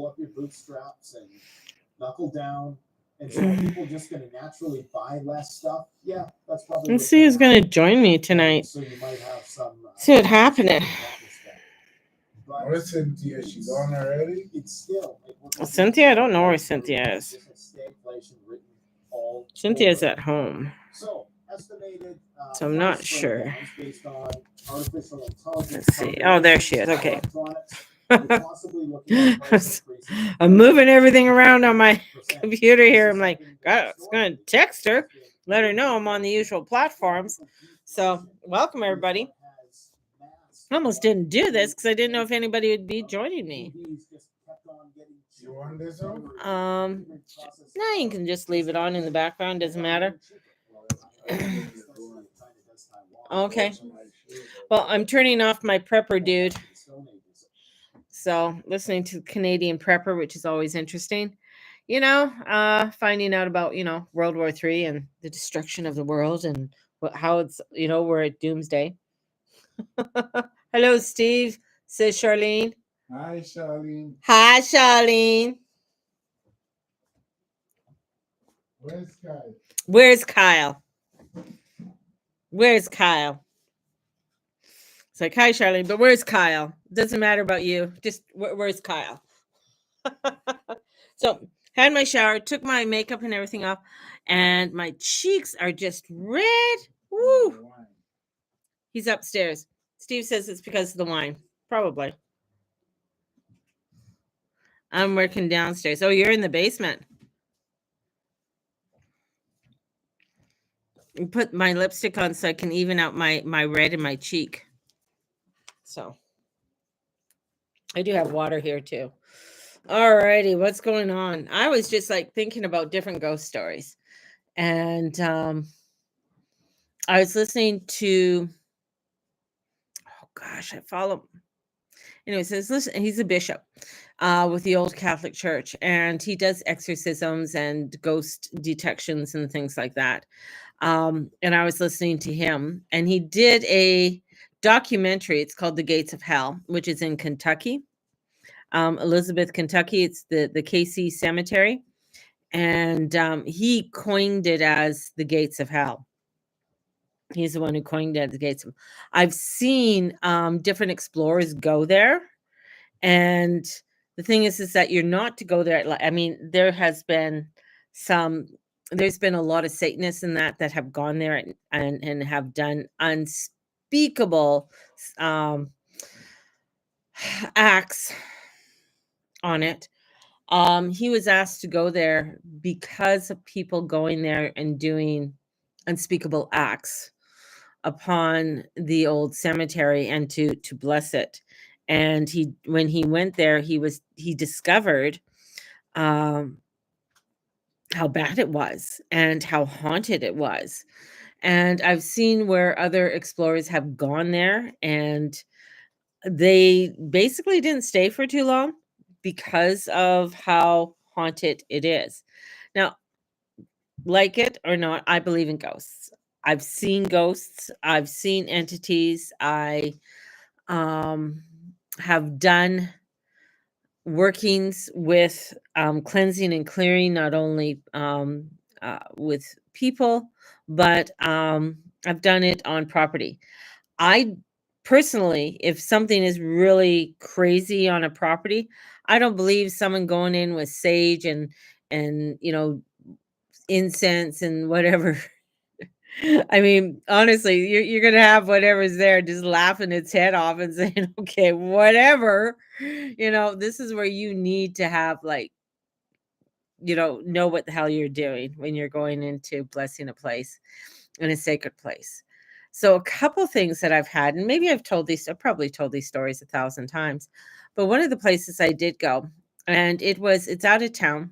roll up your bootstraps and knuckle down. And so are people just going to naturally buy less stuff? Yeah, that's probably. Let's see who's going to join me tonight. So you might have some. See what happening. Where's Cynthia? She's on already? It's still. Cynthia, I don't know where Cynthia is. Cynthia's at home. So estimated. So I'm not sure. Let's see. Oh, there she is. Okay. I'm moving everything around on my computer here. I'm like, God, I was going to text her, let her know I'm on the usual platforms. So welcome, everybody. I almost didn't do this because I didn't know if anybody would be joining me. You want this one? No, you can just leave it on in the background. Doesn't matter. Okay. Well, I'm turning off my prepper dude. So listening to Canadian prepper, which is always interesting. You know, finding out about, World War III and the destruction of the world and how it's, we're at doomsday. Hello, Steve, says Charlene. Hi, Charlene. Hi, Charlene. Where's Kyle? Where's Kyle? Where's Kyle? It's like, hi, Charlene, but where's Kyle? Doesn't matter about you. Just where's Kyle? So, had my shower, took my makeup and everything off, and my cheeks are just red. Woo! He's upstairs. Steve says it's because of the wine. Probably. I'm working downstairs. Oh, you're in the basement. I put my lipstick on so I can even out my red in my cheek. So I do have water here too. All righty, what's going on? I was just like thinking about different ghost stories. And I was listening to, oh gosh, I follow. Anyway, says listen, he's a bishop with the Old Catholic Church, and he does exorcisms and ghost detections and things like that. And I was listening to him, and he did a documentary. It's called The Gates of Hell, which is in Kentucky, Elizabeth, Kentucky. It's the KC Cemetery, and he coined it as the Gates of Hell. He's the one who coined it, the Gates of. I've seen different explorers go there, and the thing is that you're not to go there. I mean, there's been a lot of Satanists in that have gone there and have done unspeakable acts on it. He was asked to go there because of people going there and doing unspeakable acts upon the old cemetery and to bless it. And when he went there, he discovered how bad it was and how haunted it was. And I've seen where other explorers have gone there and they basically didn't stay for too long because of how haunted it is. Now, like it or not, I believe in ghosts. I've seen ghosts. I've seen entities. I have done workings with cleansing and clearing, not only with people, but I've done it on property. I personally, if something is really crazy on a property, I don't believe someone going in with sage and incense and whatever. I mean, honestly, you're going to have whatever's there just laughing its head off and saying, okay, whatever. This is where you need to have know what the hell you're doing when you're going into blessing a place in a sacred place. So a couple things that I've had, and maybe I've probably told these stories 1,000 times, but one of the places I did go, and it's out of town,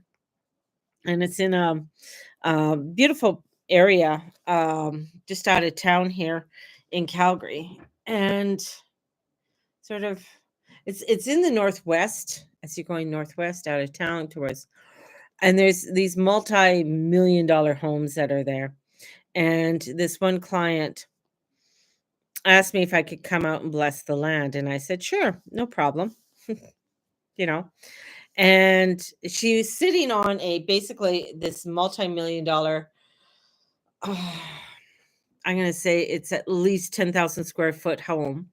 and it's in a beautiful area, just out of town here in Calgary, and sort of, it's in the northwest as you're going northwest out of town towards, and there's these multi-million-dollar homes that are there, and this one client asked me if I could come out and bless the land, and I said, sure, no problem. And she was sitting on basically this multi-million dollar, I'm going to say it's at least 10,000 square foot home.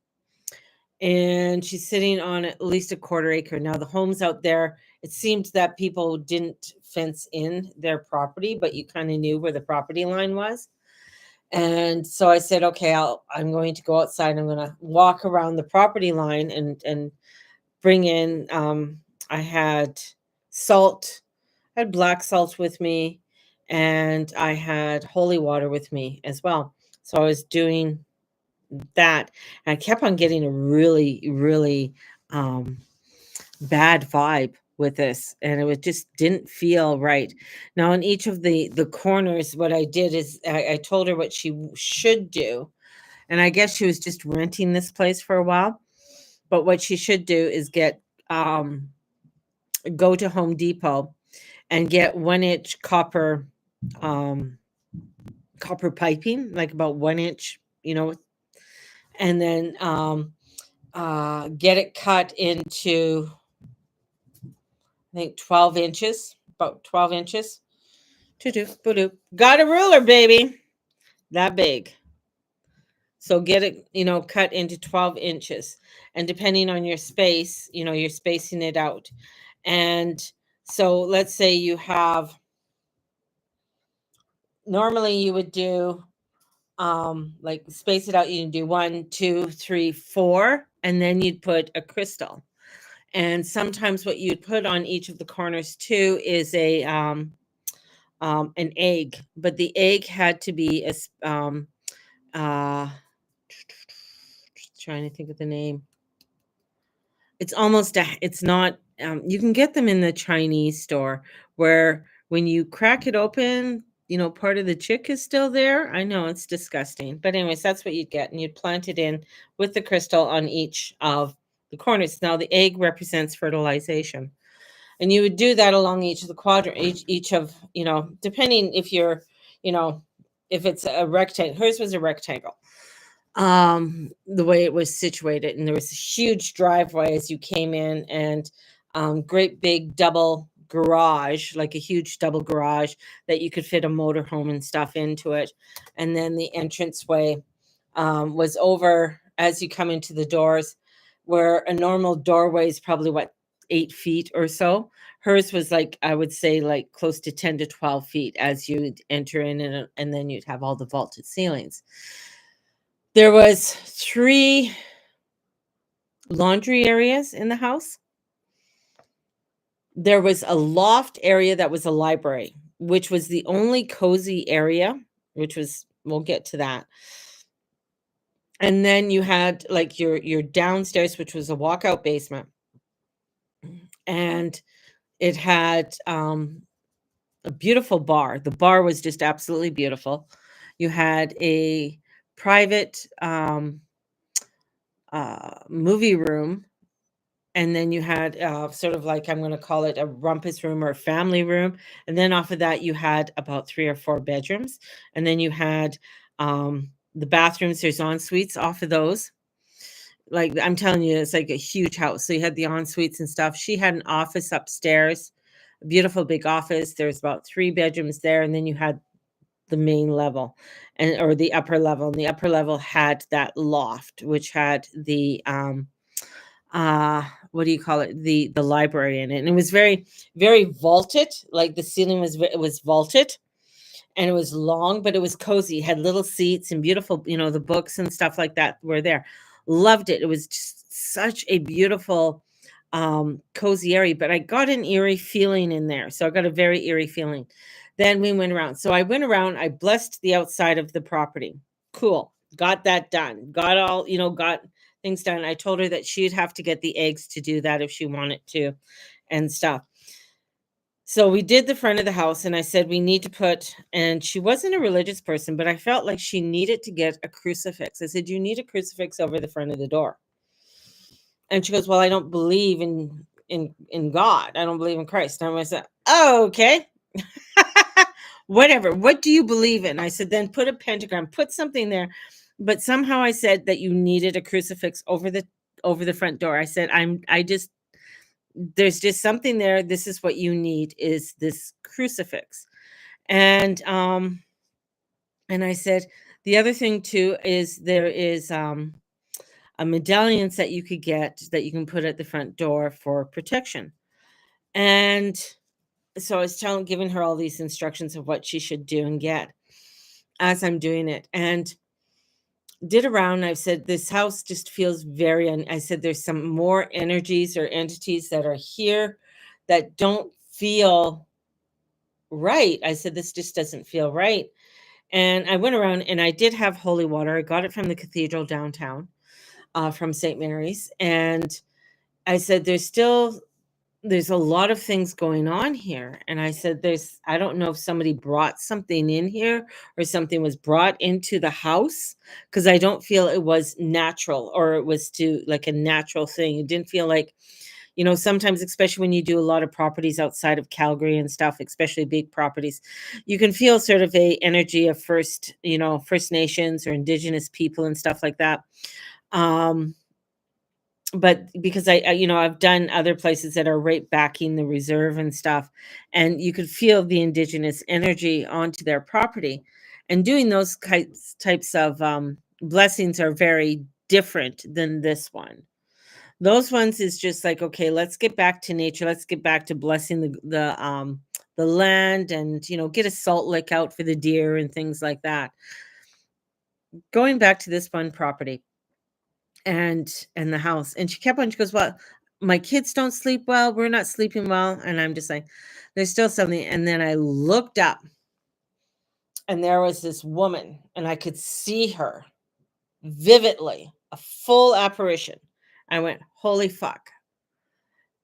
And she's sitting on at least a quarter acre. Now, the homes out there, it seemed that people didn't fence in their property, but you kind of knew where the property line was. And so I said, okay, I'm going to go outside. I'm going to walk around the property line and bring in, I had salt, I had black salt with me, and I had holy water with me as well. So I was doing that. And I kept on getting a really, really bad vibe with this, and it just didn't feel right. Now, in each of the corners, what I did is I told her what she should do, and I guess she was just renting this place for a while. But what she should do is go to Home Depot and get 1-inch copper piping, like about 1 inch, and then get it cut into, I think, 12 inches, about 12 inches. Got a ruler, baby, that big. So get it, cut into 12 inches. And depending on your space, you're spacing it out. And so let's say you have, normally you would do, like, space it out. You can do 1, 2, 3, 4, and then you'd put a crystal. And sometimes what you'd put on each of the corners too is an egg, but the egg had to be just trying to think of the name. It's not, you can get them in the Chinese store, where when you crack it open, part of the chick is still there. I know it's disgusting, but anyways, that's what you'd get, and you'd plant it in with the crystal on each of the corners. Now, the egg represents fertilization, and you would do that along each of the quadrant, each of, depending if you're, if it's a rectangle. Hers was a rectangle, the way it was situated, and there was a huge driveway as you came in, and great big double garage, like a huge double garage that you could fit a motorhome and stuff into it. And then the entranceway was over as you come into the doors, where a normal doorway is probably 8 feet or so. Hers was, like, I would say, like, close to 10 to 12 feet as you'd enter in, and then you'd have all the vaulted ceilings. There was 3 laundry areas in the house. There was a loft area that was a library, which was the only cozy area, we'll get to that. And then you had, like, your downstairs, which was a walkout basement. And it had a beautiful bar. The bar was just absolutely beautiful. You had a private movie room, and then you had sort of, like, I'm going to call it a rumpus room or a family room. And then off of that, you had about 3 or 4 bedrooms. And then you had the bathrooms. There's en suites off of those. Like, I'm telling you, it's like a huge house. So you had the en suites and stuff. She had an office upstairs, a beautiful big office. There's about 3 bedrooms there. And then you had the main level, or the upper level. And the upper level had that loft, which had the what do you call it? The library in it. And it was very, very vaulted. Like, the ceiling was vaulted, and it was long, but it was cozy. It had little seats and beautiful, the books and stuff like that were there. Loved it. It was just such a beautiful, cozy area, but I got an eerie feeling in there. So I got a very eerie feeling. Then we went around. So I went around, I blessed the outside of the property. Cool. Got that done. Got all, got things done. I told her that she'd have to get the eggs to do that if she wanted to, and stuff. So we did the front of the house, and I said, we need to put, and she wasn't a religious person, but I felt like she needed to get a crucifix. I said, you need a crucifix over the front of the door. And she goes, well, I don't believe in God. I don't believe in Christ. And I said, oh, okay. Whatever. What do you believe in? I said, then put a pentagram, put something there. But somehow I said that you needed a crucifix over the front door. I said, there's just something there. This is what you need, is this crucifix. And I said, the other thing too is there is a medallions that you could get that you can put at the front door for protection. And so I was giving her all these instructions of what she should do and get as I'm doing it. And did around, I've said, this house just feels I said, there's some more energies or entities that are here that don't feel right. I said, this just doesn't feel right. And I went around and I did have holy water. I got it from the cathedral downtown, from St. Mary's. And I said, there's a lot of things going on here. And I said, I don't know if somebody brought something in here or something was brought into the house, because I don't feel it was natural, or it was like a natural thing. It didn't feel like, sometimes, especially when you do a lot of properties outside of Calgary and stuff, especially big properties, you can feel sort of a energy of First Nations or Indigenous people and stuff like that. But because I've done other places that are right backing the reserve and stuff, and you could feel the Indigenous energy onto their property, and doing those types of blessings are very different than this one. Those ones is just like, okay, let's get back to nature. Let's get back to blessing the land, and get a salt lick out for the deer and things like that. Going back to this one property and the house, and she goes, well, my kids don't sleep well. We're not sleeping well. And I'm just like, there's still something. And then I looked up, and there was this woman, and I could see her vividly, a full apparition. I went, holy fuck.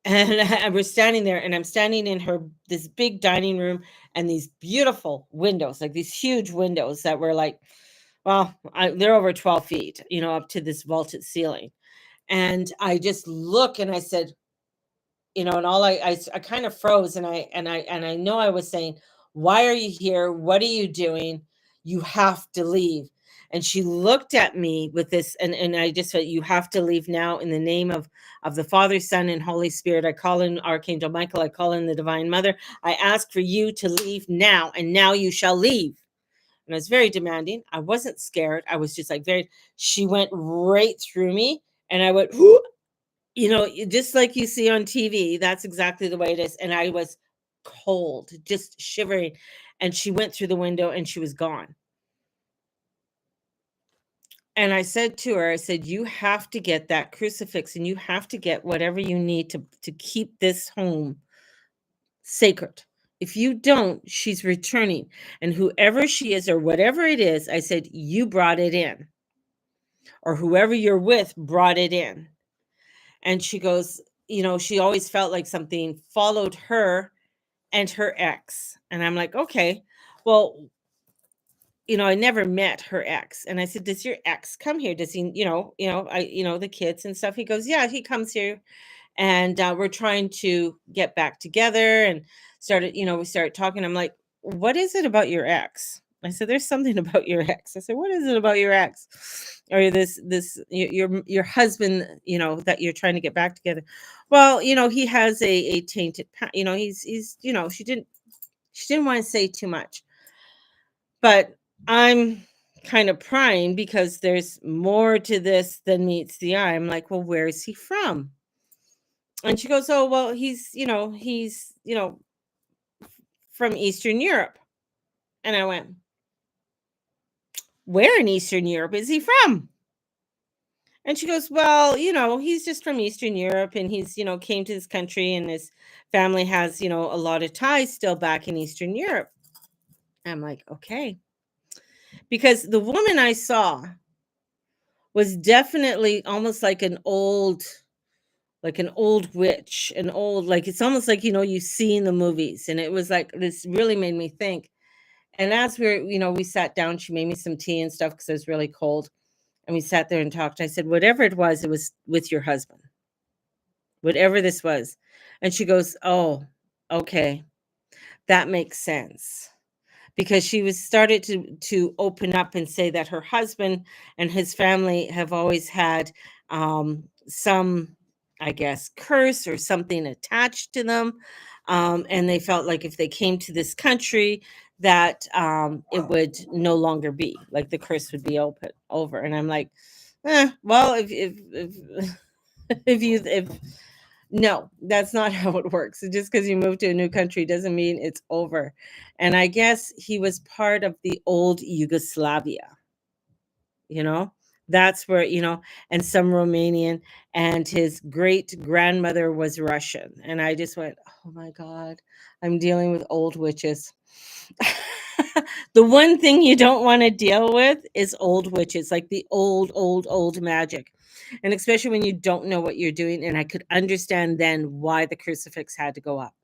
And I was standing there, and I'm standing in this big dining room, and these beautiful windows, like these huge windows that were like, well, they're over 12 feet, up to this vaulted ceiling. And I just look, and I said, and all I kind of froze, and I know I was saying, why are you here? What are you doing? You have to leave. And she looked at me with this, and I just said, you have to leave now, in the name of the Father, Son, and Holy Spirit. I call in Archangel Michael. I call in the Divine Mother. I ask for you to leave now, and now you shall leave. And I was very demanding. I wasn't scared. I was just like she went right through me, and I went, whoo, just like you see on TV. That's exactly the way it is. And I was cold, just shivering. And she went through the window, and she was gone. And I said to her, I said, you have to get that crucifix, and you have to get whatever you need to keep this home sacred. If you don't, she's returning. And whoever she is, or whatever it is, I said, you brought it in. Or whoever you're with brought it in. And she goes, she always felt like something followed her and her ex. And I'm like, okay, well, I never met her ex. And I said, does your ex come here? Does he, the kids and stuff? He goes, yeah, he comes here. And we're trying to get back together, and we started talking. I'm like, what is it about your ex? I said, there's something about your ex. I said, what is it about your ex? Or your husband, that you're trying to get back together? Well, he has a tainted, he's, she didn't want to say too much, but I'm kind of prying, because there's more to this than meets the eye. I'm like, well, where is he from? And she goes, oh, well, he's from Eastern Europe. And I went, where in Eastern Europe is he from? And she goes, well, he's just from Eastern Europe, and he's, came to this country, and his family has, a lot of ties still back in Eastern Europe. I'm like, okay. Because the woman I saw was definitely almost like an old witch, like, it's almost like, you see in the movies. And it was like, this really made me think. And as we sat down, she made me some tea and stuff, because it was really cold. And we sat there and talked. I said, whatever it was with your husband, whatever this was. And she goes, oh, okay, that makes sense. Because she was started to open up and say that her husband and his family have always had some I guess, curse or something attached to them. And they felt like if they came to this country, that it would no longer be like the curse would be open over. And I'm like, well, if if no, that's not how it works. Just because you move to a new country doesn't mean it's over. And I guess he was part of the old Yugoslavia, you know? That's where, and some Romanian, and his great grandmother was Russian. And I just went, oh my God, I'm dealing with old witches. The one thing you don't want to deal with is old witches, like the old magic. And especially when you don't know what you're doing. And I could understand then why the crucifix had to go up.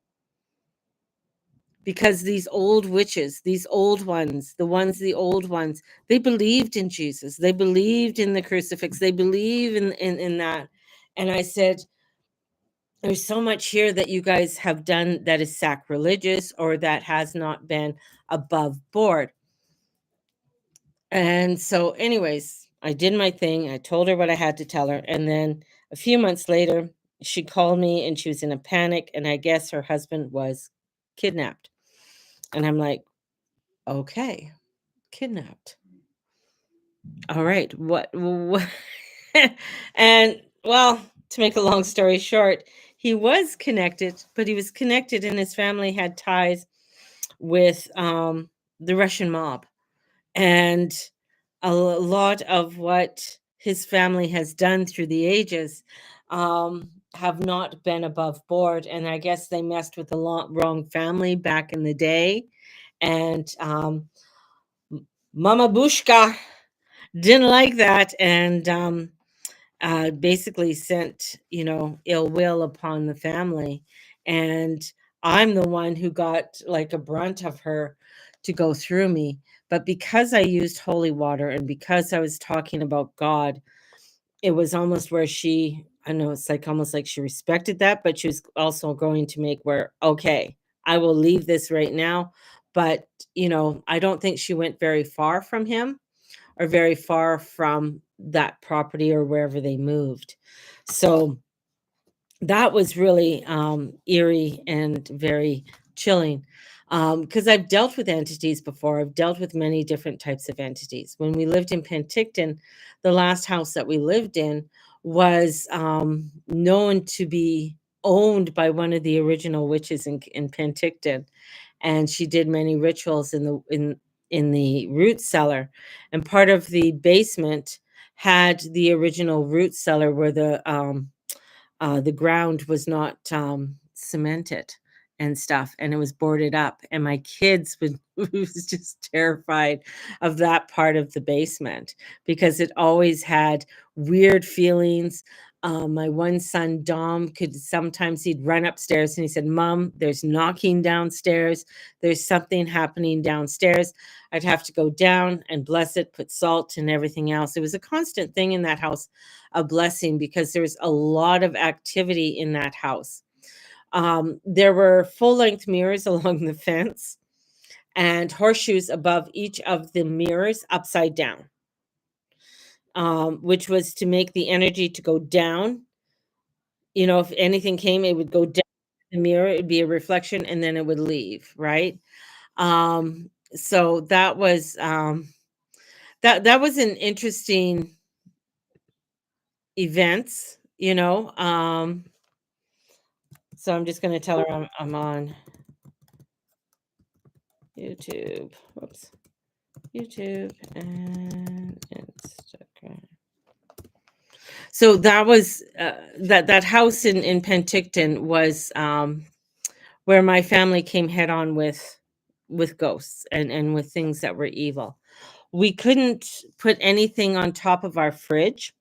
Because these old witches, these old ones, the old ones, they believed in Jesus. They believed in the crucifix. They believe in that. And I said, there's so much here that you guys have done that is sacrilegious or that has not been above board. And so, anyways, I did my thing. I told her what I had to tell her. And then a few months later, she called me and she was in a panic. And I guess her husband was kidnapped. And I'm like, okay, kidnapped. All right. What? And well, to make a long story short, he was connected, but he was connected and his family had ties with the Russian mob. And a lot of what his family has done through the ages have not been above board. And I guess they messed with the wrong family back in the day. And Mama Bushka didn't like that. And basically sent, ill will upon the family. And I'm the one who got like a brunt of her to go through me. But because I used holy water and because I was talking about God, it was almost where I know it's like almost like she respected that, but she was also going to make where, okay, I will leave this right now. But, I don't think she went very far from him or very far from that property or wherever they moved. So that was really eerie and very chilling because I've dealt with entities before. I've dealt with many different types of entities. When we lived in Penticton, the last house that we lived in was known to be owned by one of the original witches in Penticton, and she did many rituals in the root cellar, and part of the basement had the original root cellar where the ground was not cemented and stuff, and it was boarded up. And my kids would was just terrified of that part of the basement because it always had weird feelings. My one son Dom could sometimes he'd run upstairs and he said, "Mom, there's knocking downstairs. There's something happening downstairs." I'd have to go down and bless it, put salt and everything else. It was a constant thing in that house, a blessing, because there was a lot of activity in that house. There were full-length mirrors along the fence and horseshoes above each of the mirrors upside down, which was to make the energy to go down. If anything came, it would go down the mirror, it'd be a reflection, and then it would leave, right? So that was that was an interesting events, so I'm just gonna tell her I'm on YouTube. Whoops. YouTube and Instagram. So that was that house in Penticton was where my family came head on with ghosts and with things that were evil. We couldn't put anything on top of our fridge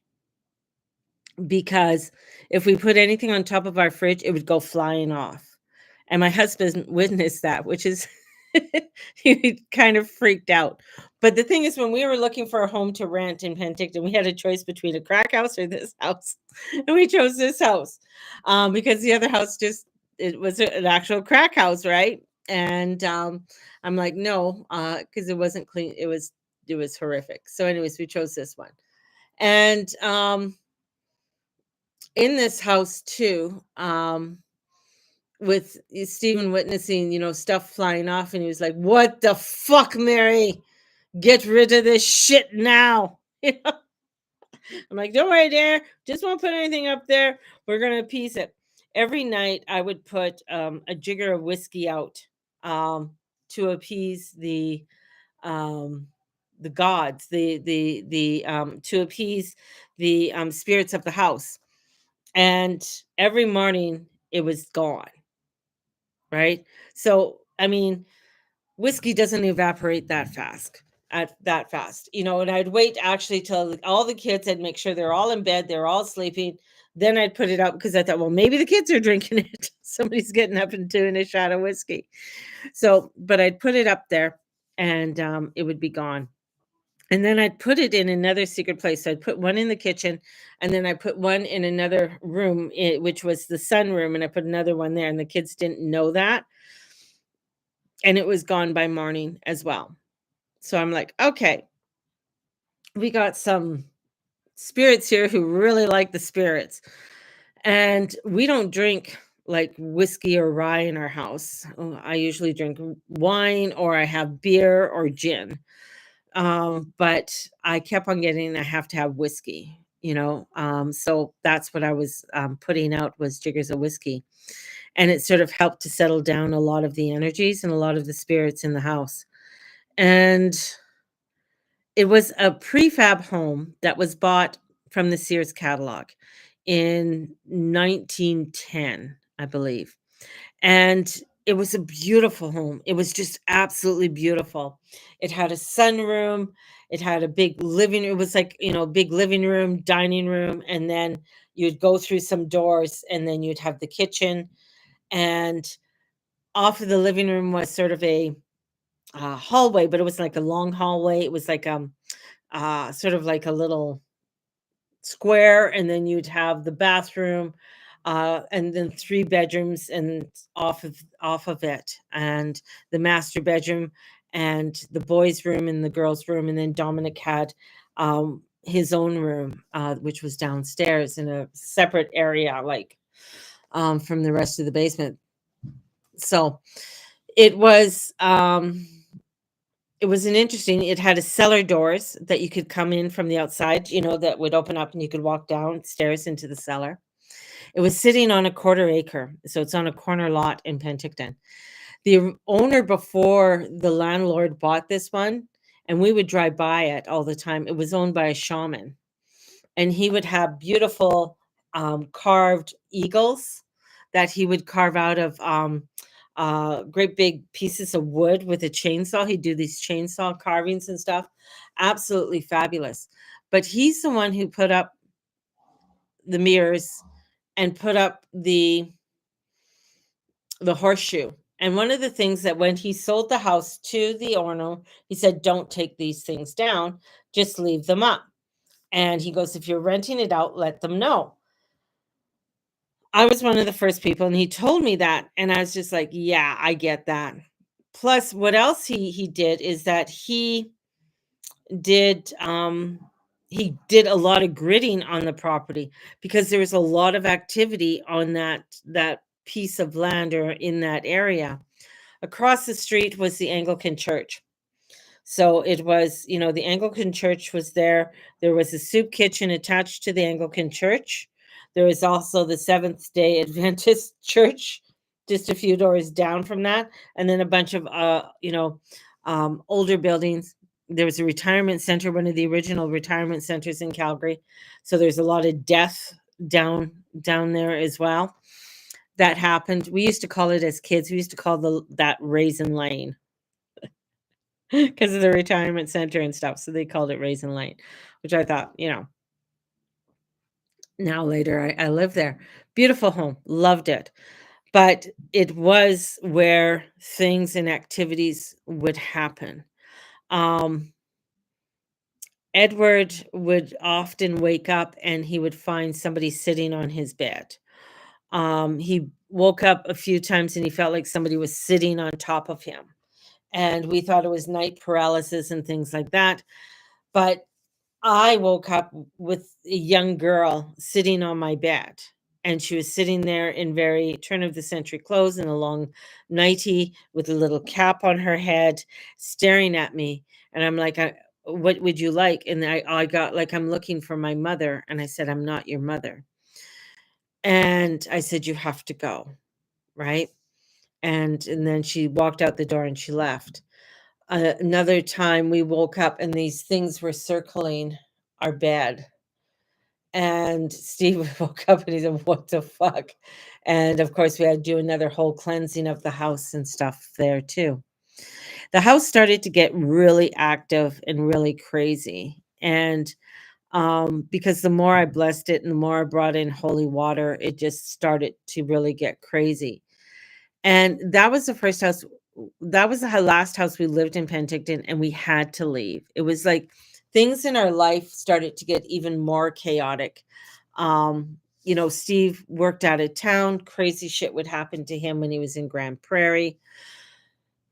because if we put anything on top of our fridge, it would go flying off. And my husband witnessed that, which is he kind of freaked out. But the thing is, when we were looking for a home to rent in Penticton, we had a choice between a crack house or this house, and we chose this house because the other house it was an actual crack house, right? And I'm like, no, because it wasn't clean. It was horrific. So, anyways, we chose this one, and in this house too, with Stephen witnessing, stuff flying off, and he was like, "What the fuck, Mary? Get rid of this shit now." I'm like, "Don't worry, dear. Just won't put anything up there. We're gonna piece it." Every night, I would put a jigger of whiskey out, to appease um, the gods, to appease the spirits of the house. And every morning, it was gone. Right. So, I mean, whiskey doesn't evaporate that fast, and I'd wait actually till all the kids, I'd make sure they're all in bed, they're all sleeping. Then I'd put it up because I thought, well, maybe the kids are drinking it. Somebody's getting up and doing a shot of whiskey. So, but I'd put it up there, and it would be gone. And then I'd put it in another secret place. So I'd put one in the kitchen, and then I put one in another room, which was the sunroom, and I put another one there, and the kids didn't know that. And it was gone by morning as well. So I'm like, okay, we got some spirits here who really like the spirits. And we don't drink like whiskey or rye in our house. I usually drink wine, or I have beer or gin. But I kept on getting, I have to have whiskey, so that's what I was putting out, was jiggers of whiskey. And it sort of helped to settle down a lot of the energies and a lot of the spirits in the house. And it was a prefab home that was bought from the Sears catalog in 1910, I believe. And it was a beautiful home. It was just absolutely beautiful. It had a sunroom. It had a big living. It was like, big living room, dining room. And then you'd go through some doors, and then you'd have the kitchen. And off of the living room was sort of a hallway, but it was like a long hallway. It was like sort of like a little square, and then you'd have the bathroom, and then 3 bedrooms, and off of it, and the master bedroom, and the boys' room, and the girls' room, and then Dominic had his own room, which was downstairs in a separate area, like from the rest of the basement. So it was it was it had a cellar doors that you could come in from the outside, that would open up, and you could walk downstairs into the cellar. It was sitting on a quarter acre, so it's on a corner lot in Penticton. The owner, before the landlord bought this one, and we would drive by it all the time, it was owned by a shaman, and he would have beautiful carved eagles that he would carve out of great big pieces of wood with a chainsaw. He'd do these chainsaw carvings and stuff. Absolutely fabulous. But he's the one who put up the mirrors and put up the horseshoe. And one of the things that when he sold the house to the owner, he said, "Don't take these things down, just leave them up." And he goes, "If you're renting it out, let them know." I was one of the first people, and he told me that, and I was just like, "Yeah, I get that." Plus, what else he did is that did he did a lot of gridding on the property, because there was a lot of activity on that piece of land, or in that area. Across the street was the Anglican church. So it was, the Anglican church was there. There was a soup kitchen attached to the Anglican church. There was also the Seventh Day Adventist church just a few doors down from that, and then a bunch of older buildings. There was a retirement center, one of the original retirement centers in Calgary. So there's a lot of death down there as well. That happened. We used to call it, as kids, we used to call that Raisin Lane because of the retirement center and stuff. So they called it Raisin Lane, which I thought, now later I lived there. Beautiful home, loved it. But it was where things and activities would happen. Edward would often wake up, and he would find somebody sitting on his bed. He woke up a few times, and he felt like somebody was sitting on top of him. And we thought it was night paralysis and things like that. But I woke up with a young girl sitting on my bed. And she was sitting there in very turn of the century clothes and a long nightie with a little cap on her head, staring at me. And I'm like, what would you like? And I got like, I'm looking for my mother. And I said, I'm not your mother. And I said, you have to go. Right. And then she walked out the door and she left. Another time we woke up and these things were circling our bed. And Steve woke up and he said, what the fuck? And of course, we had to do another whole cleansing of the house and stuff there too. The house started to get really active and really crazy. And because the more I blessed it and the more I brought in holy water, it just started to really get crazy. And that was the first house. That was the last house we lived in Penticton, and we had to leave. It was like things in our life started to get even more chaotic. Steve worked out of town. Crazy shit would happen to him when he was in Grand Prairie.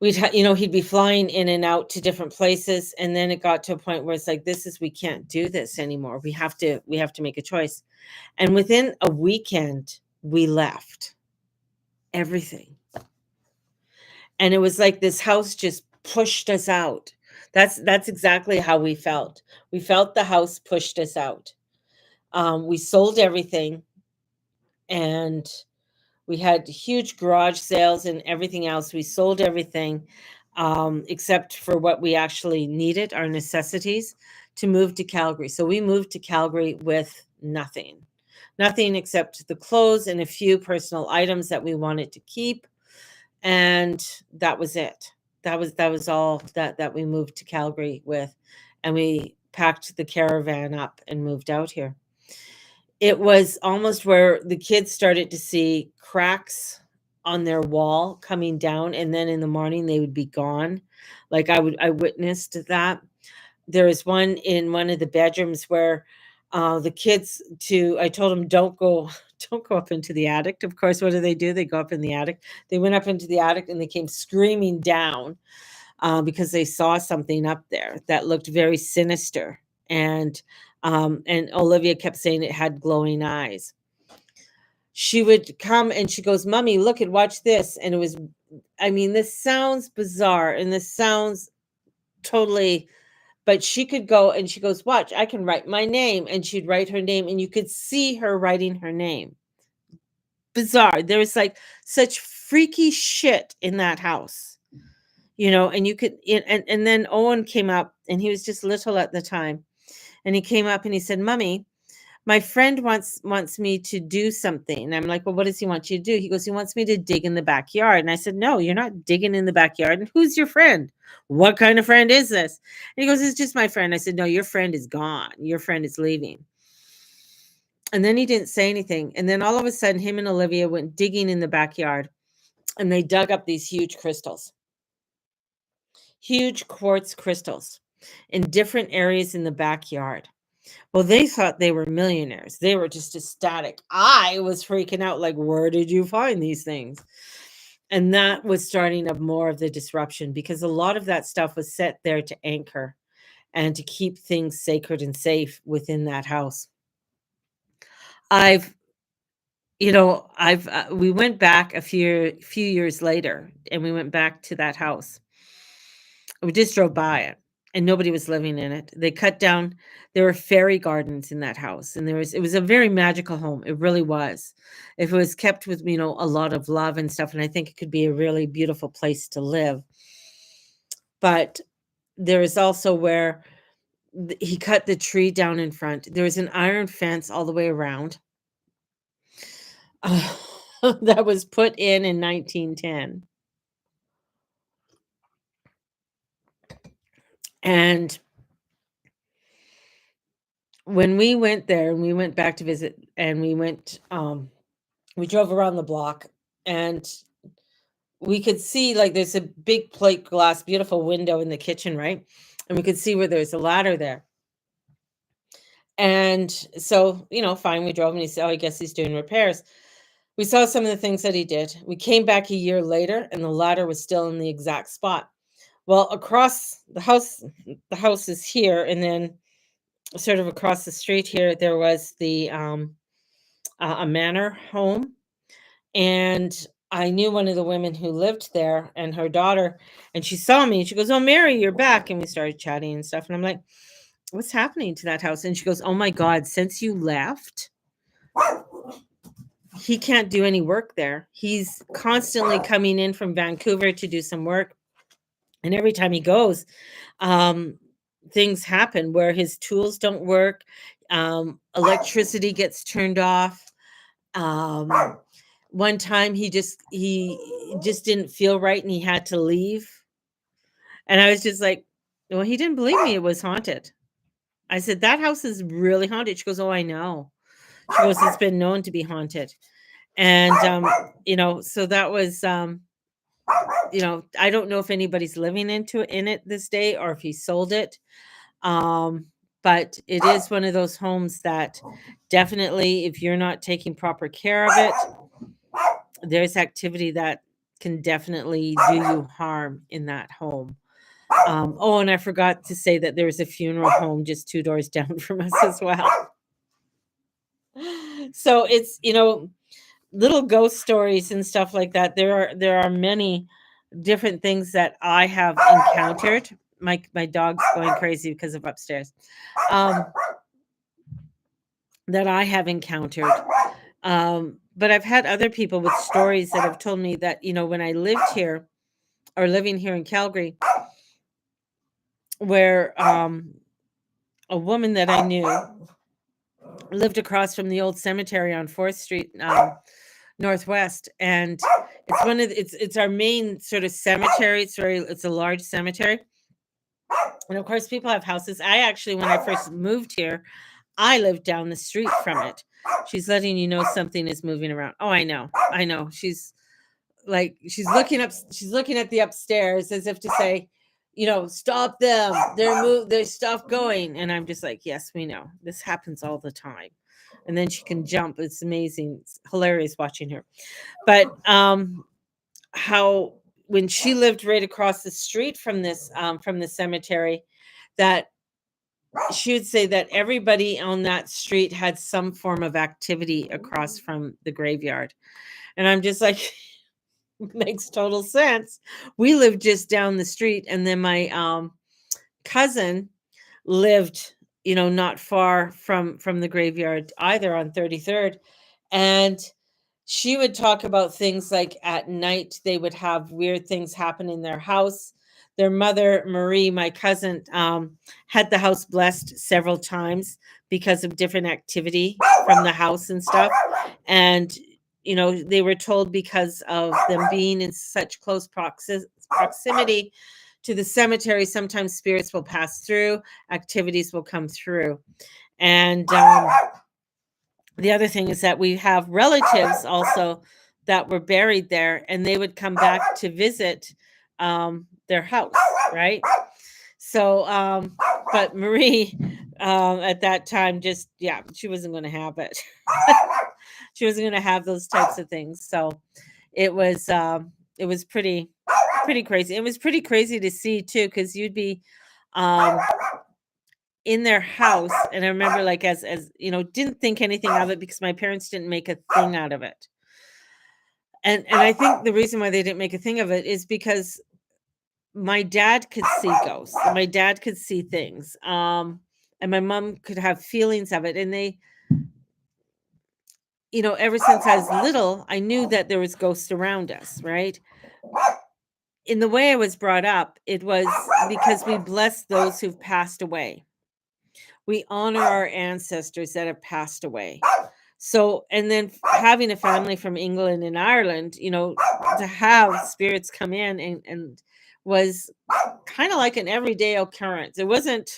He'd be flying in and out to different places, and then it got to a point where it's like, we can't do this anymore. We have to make a choice. And within a weekend, we left everything. And it was like this house just pushed us out. That's exactly how we felt. We felt the house pushed us out. We sold everything, and we had huge garage sales and everything else. We sold everything, except for what we actually needed, our necessities, to move to Calgary. So we moved to Calgary with nothing except the clothes and a few personal items that we wanted to keep. And that was it. That was all that we moved to Calgary with, and we packed the caravan up and moved out here. It was almost where the kids started to see cracks on their wall coming down, and then in the morning they would be gone. Like I witnessed that. There was one in one of the bedrooms where the kids I told them, don't go up into the attic. Of course, what do? They go up in the attic. They went up into the attic and they came screaming down because they saw something up there that looked very sinister. And Olivia kept saying it had glowing eyes. She would come and she goes, Mommy, watch this. And it was, this sounds bizarre and this sounds totally, but she could go and she goes, watch, I can write my name. And she'd write her name and you could see her writing her name. Bizarre. There was like such freaky shit in that house, and you could, and then Owen came up and he was just little at the time. And he came up and he said, Mommy, my friend wants me to do something. And I'm like, well, what does he want you to do? He goes, he wants me to dig in the backyard. And I said, no, you're not digging in the backyard. And who's your friend? What kind of friend is this? And he goes, it's just my friend. I said, no, your friend is gone. Your friend is leaving. And then he didn't say anything. And then all of a sudden, him and Olivia went digging in the backyard and they dug up these huge crystals, huge quartz crystals in different areas in the backyard. Well, they thought they were millionaires. They were just ecstatic. I was freaking out, like, where did you find these things? And that was starting up more of the disruption because a lot of that stuff was set there to anchor and to keep things sacred and safe within that house. We went back a few years later and we went back to that house. We just drove by it and nobody was living in it. They cut down, there were fairy gardens in that house. And it was a very magical home. It really was. If it was kept with, a lot of love and stuff. And I think it could be a really beautiful place to live. But there is also where he cut the tree down in front. There was an iron fence all the way around that was put in 1910. And when we went there and we went back to visit and we drove around the block and we could see like there's a big plate glass, beautiful window in the kitchen, right? And we could see where there's a ladder there. And so, fine, we drove and he said, oh, I guess he's doing repairs. We saw some of the things that he did. We came back a year later and the ladder was still in the exact spot. Well, across the house is here. And then sort of across the street here, there was the a manor home, and I knew one of the women who lived there and her daughter, and she saw me and she goes, "Oh, Mary, you're back." And we started chatting and stuff. And I'm like, "What's happening to that house?" And she goes, "Oh my God, since you left, he can't do any work there. He's constantly coming in from Vancouver to do some work. And every time he goes, um, things happen where his tools don't work, electricity gets turned off. Um, one time he just didn't feel right and he had to leave. And I was just like, well, he didn't believe me it was haunted. I said, that house is really haunted. She goes, oh, I know. She goes, it's been known to be haunted. And so that was I don't know if anybody's living in it this day or if he sold it. But it is one of those homes that definitely, if you're not taking proper care of it, there's activity that can definitely do you harm in that home. Oh, and I forgot to say that there's a funeral home just 2 doors down from us as well. So it's, little ghost stories and stuff like that. There are many different things that I have encountered. My dog's going crazy because of upstairs. That I have encountered. But I've had other people with stories that have told me that, when I lived here or living here in Calgary, where a woman that I knew lived across from the old cemetery on 4th Street Northwest, and it's our main sort of cemetery. It's a large cemetery. And of course people have houses. I actually, when I first moved here, I lived down the street from it. She's letting you know something is moving around. Oh, I know. She's looking up, she's looking at the upstairs as if to say, stop them. There's stuff going. And I'm just like, yes, we know. This happens all the time. And then she can jump. It's amazing. It's hilarious watching her. But how when she lived right across the street from the cemetery, that she would say that everybody on that street had some form of activity across from the graveyard. And I'm just like, makes total sense. We lived just down the street, and then my cousin lived, not far from the graveyard either, on 33rd. And she would talk about things like at night they would have weird things happen in their house. Their mother, Marie, my cousin, had the house blessed several times because of different activity from the house and stuff. And, they were told because of them being in such close proximity to the cemetery, sometimes spirits will pass through, activities will come through. And the other thing is that we have relatives also that were buried there, and they would come back to visit their house, right? So, but Marie at that time she wasn't going to have it. She wasn't going to have those types of things. So it was pretty crazy. It was pretty crazy to see too, because you'd be in their house, and I remember, like, as didn't think anything of it because my parents didn't make a thing out of it. And I think the reason why they didn't make a thing of it is because my dad could see ghosts. My dad could see things. And my mom could have feelings of it. And they, ever since I was little, I knew that there was ghosts around us, right? In the way I was brought up, it was because we bless those who've passed away. We honor our ancestors that have passed away. So, and then having a family from England and Ireland, to have spirits come in and was kind of like an everyday occurrence. It wasn't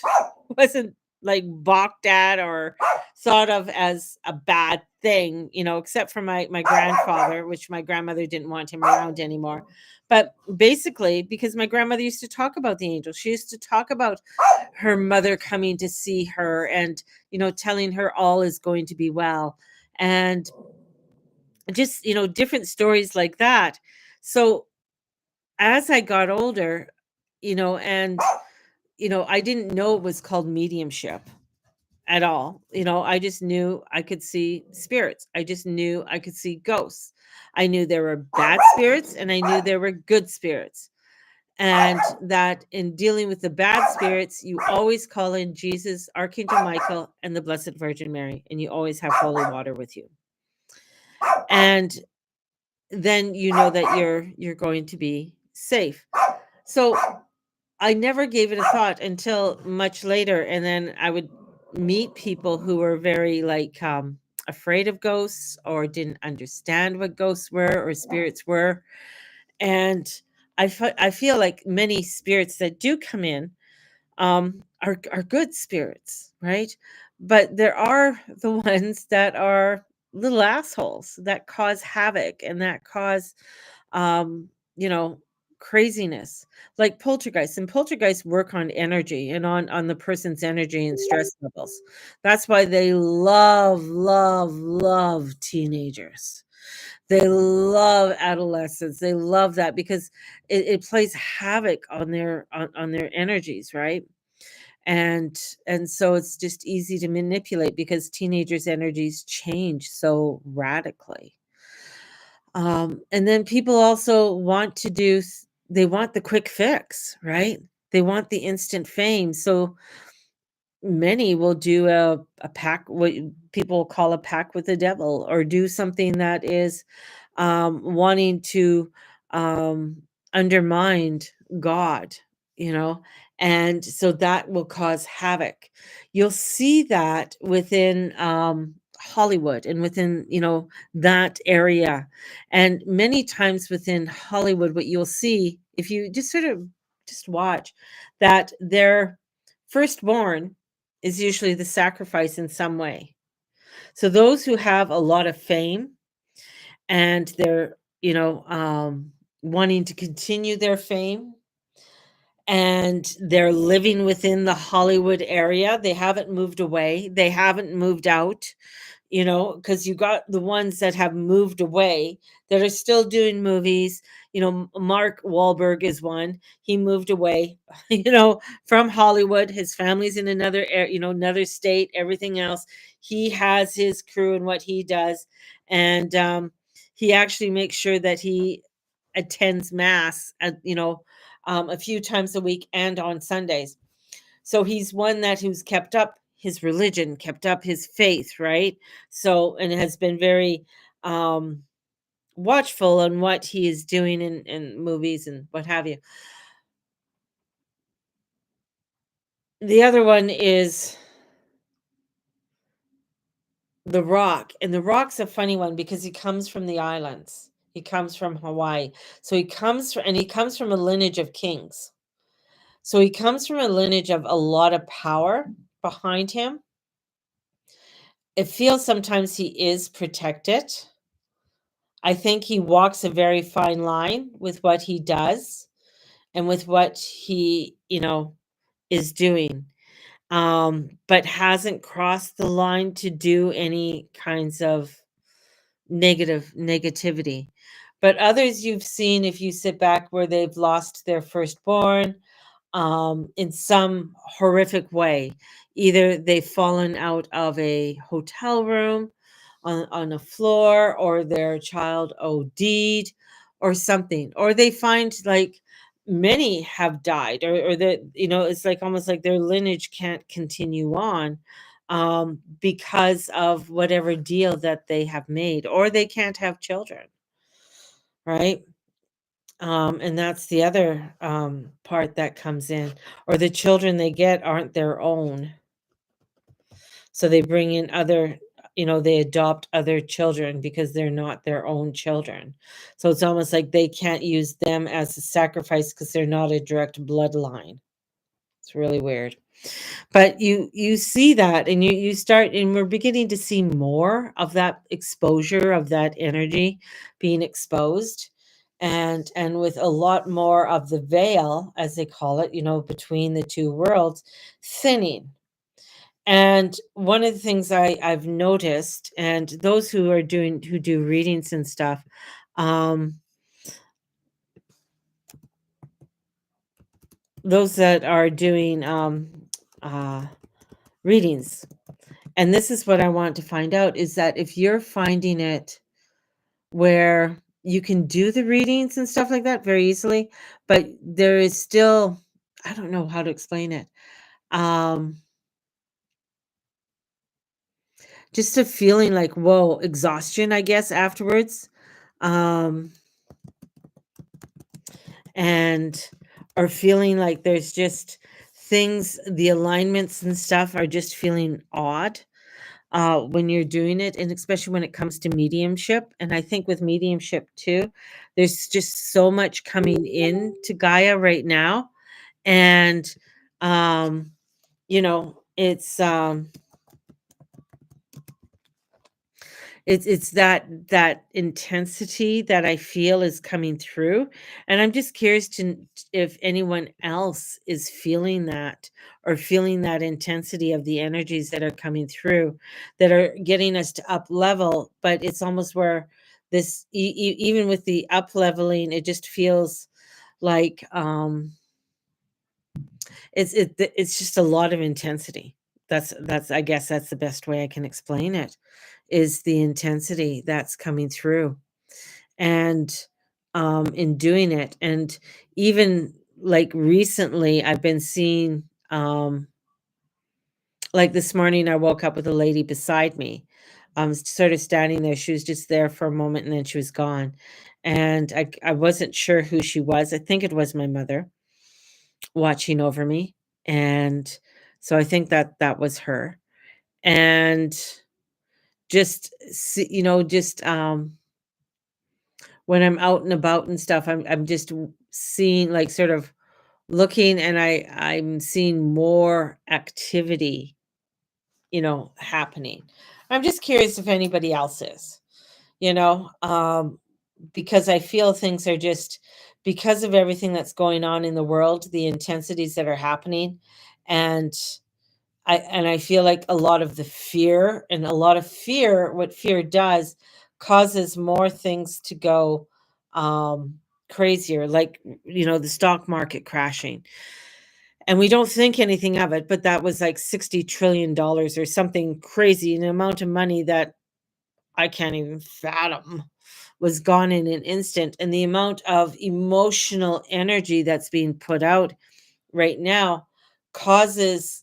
like balked at or thought of as a bad thing, except for my grandfather, which my grandmother didn't want him around anymore. But basically, because my grandmother used to talk about the angels, she used to talk about her mother coming to see her and, telling her all is going to be well. And just, different stories like that. So as I got older, and, I didn't know it was called mediumship. at all. I just knew I could see spirits. I just knew I could see ghosts. I knew there were bad spirits and I knew there were good spirits. And that in dealing with the bad spirits, you always call in Jesus, Archangel Michael, and the Blessed Virgin Mary, and you always have holy water with you. And then you know that you're going to be safe. So I never gave it a thought until much later, and then I would meet people who were very afraid of ghosts or didn't understand what ghosts were or spirits were. And I feel like many spirits that do come in are good spirits, right? But there are the ones that are little assholes that cause havoc and that cause, um, you know, craziness, like poltergeists. And poltergeists work on energy and on the person's energy and stress levels. That's why they love teenagers. They love adolescents. They love that because it plays havoc on their energies, right? And so it's just easy to manipulate because teenagers' energies change so radically. And then people also want to they want the quick fix, right? They want the instant fame. So many will do a pack, what people call a pack with the devil, or do something that is wanting to um, undermine God, you know, and so that will cause havoc. You'll see that within Hollywood and within, that area. And many times within Hollywood, what you'll see, if you just sort of just watch, that their firstborn is usually the sacrifice in some way. So those who have a lot of fame and they're, wanting to continue their fame and they're living within the Hollywood area, they haven't moved away, they haven't moved out, because you got the ones that have moved away that are still doing movies. Mark Wahlberg is one. He moved away, from Hollywood. His family's in another state, everything else. He has his crew and what he does. And he actually makes sure that he attends mass, a few times a week and on Sundays. So he's one who's kept up his religion, kept up his faith, right? So, and has been very watchful on what he is doing in movies and what have you. The other one is The Rock. And The Rock's a funny one because he comes from the islands. He comes from Hawaii. So he comes from a lineage of kings. So he comes from a lineage of a lot of power behind him. It feels sometimes he is protected. I think he walks a very fine line with what he does and with what he, is doing. But hasn't crossed the line to do any kinds of negativity. But others you've seen, if you sit back, where they've lost their firstborn, in some horrific way. Either they've fallen out of a hotel room on a floor, or their child OD'd or something, or they find like many have died, or that, it's like almost like their lineage can't continue on because of whatever deal that they have made, or they can't have children, right? And that's the other part that comes in, or the children they get aren't their own. So they bring in they adopt other children because they're not their own children. So it's almost like they can't use them as a sacrifice because they're not a direct bloodline. It's really weird. But you see that, and you start, and we're beginning to see more of that exposure of that energy being exposed, and with a lot more of the veil, as they call it, between the two worlds, thinning. And one of the things I've noticed, and those who do readings and stuff, those that are doing readings, And this is what I want to find out, is that if you're finding it where you can do the readings and stuff like that very easily, but there is still, I don't know how to explain it. Um, just a feeling like, whoa, exhaustion, I guess, afterwards. Um, and or feeling like there's just things, the alignments and stuff are just feeling odd when you're doing it, and especially when it comes to mediumship. And I think with mediumship too, there's just so much coming in to Gaia right now, and um, it's that intensity that I feel is coming through, and I'm just curious to if anyone else is feeling that, or feeling that intensity of the energies that are coming through, that are getting us to up level. But it's almost where this, even with the up leveling, it just feels like it's just a lot of intensity. That's I guess that's the best way I can explain it, is the intensity that's coming through. And in doing it, and even like recently I've been seeing, like this morning I woke up with a lady beside me, sort of standing there. She was just there for a moment and then she was gone. And I wasn't sure who she was. I think it was my mother watching over me. And so I think that that was her. And just just when I'm out and about and stuff, I'm just seeing, like, sort of looking, and I'm seeing more activity, happening. I'm just curious if anybody else is, you know, um, because I feel things are just, because of everything that's going on in the world, the intensities that are happening, and I feel like a lot of the fear, and a lot of fear, what fear does, causes more things to go um crazier, like, the stock market crashing. And we don't think anything of it, but that was like $60 trillion or something crazy, an amount of money that I can't even fathom, was gone in an instant. And the amount of emotional energy that's being put out right now causes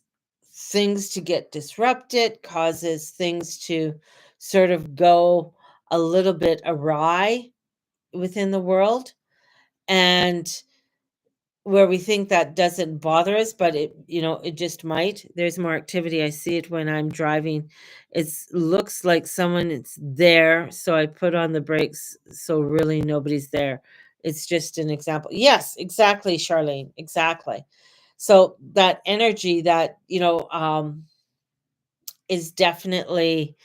things to get disrupted, causes things to sort of go a little bit awry within the world. And where we think that doesn't bother us, but it just might. There's more activity. I see it when I'm driving. It looks like someone is there, so I put on the brakes, so really nobody's there. It's just an example. Yes, exactly, Charlene. Exactly. So that energy that, is definitely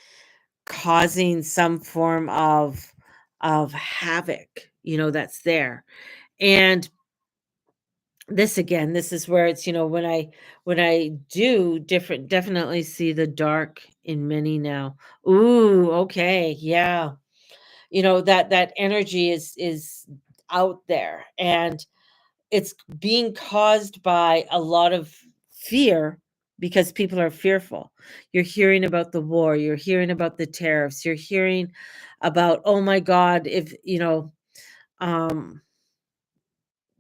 causing some form of havoc, that's there. And this, again, this is where it's, when I do different, definitely see the dark in many now. Ooh, okay, yeah. That energy is out there, and it's being caused by a lot of fear, because people are fearful. You're hearing about the war, you're hearing about the tariffs, you're hearing about, oh my god, if um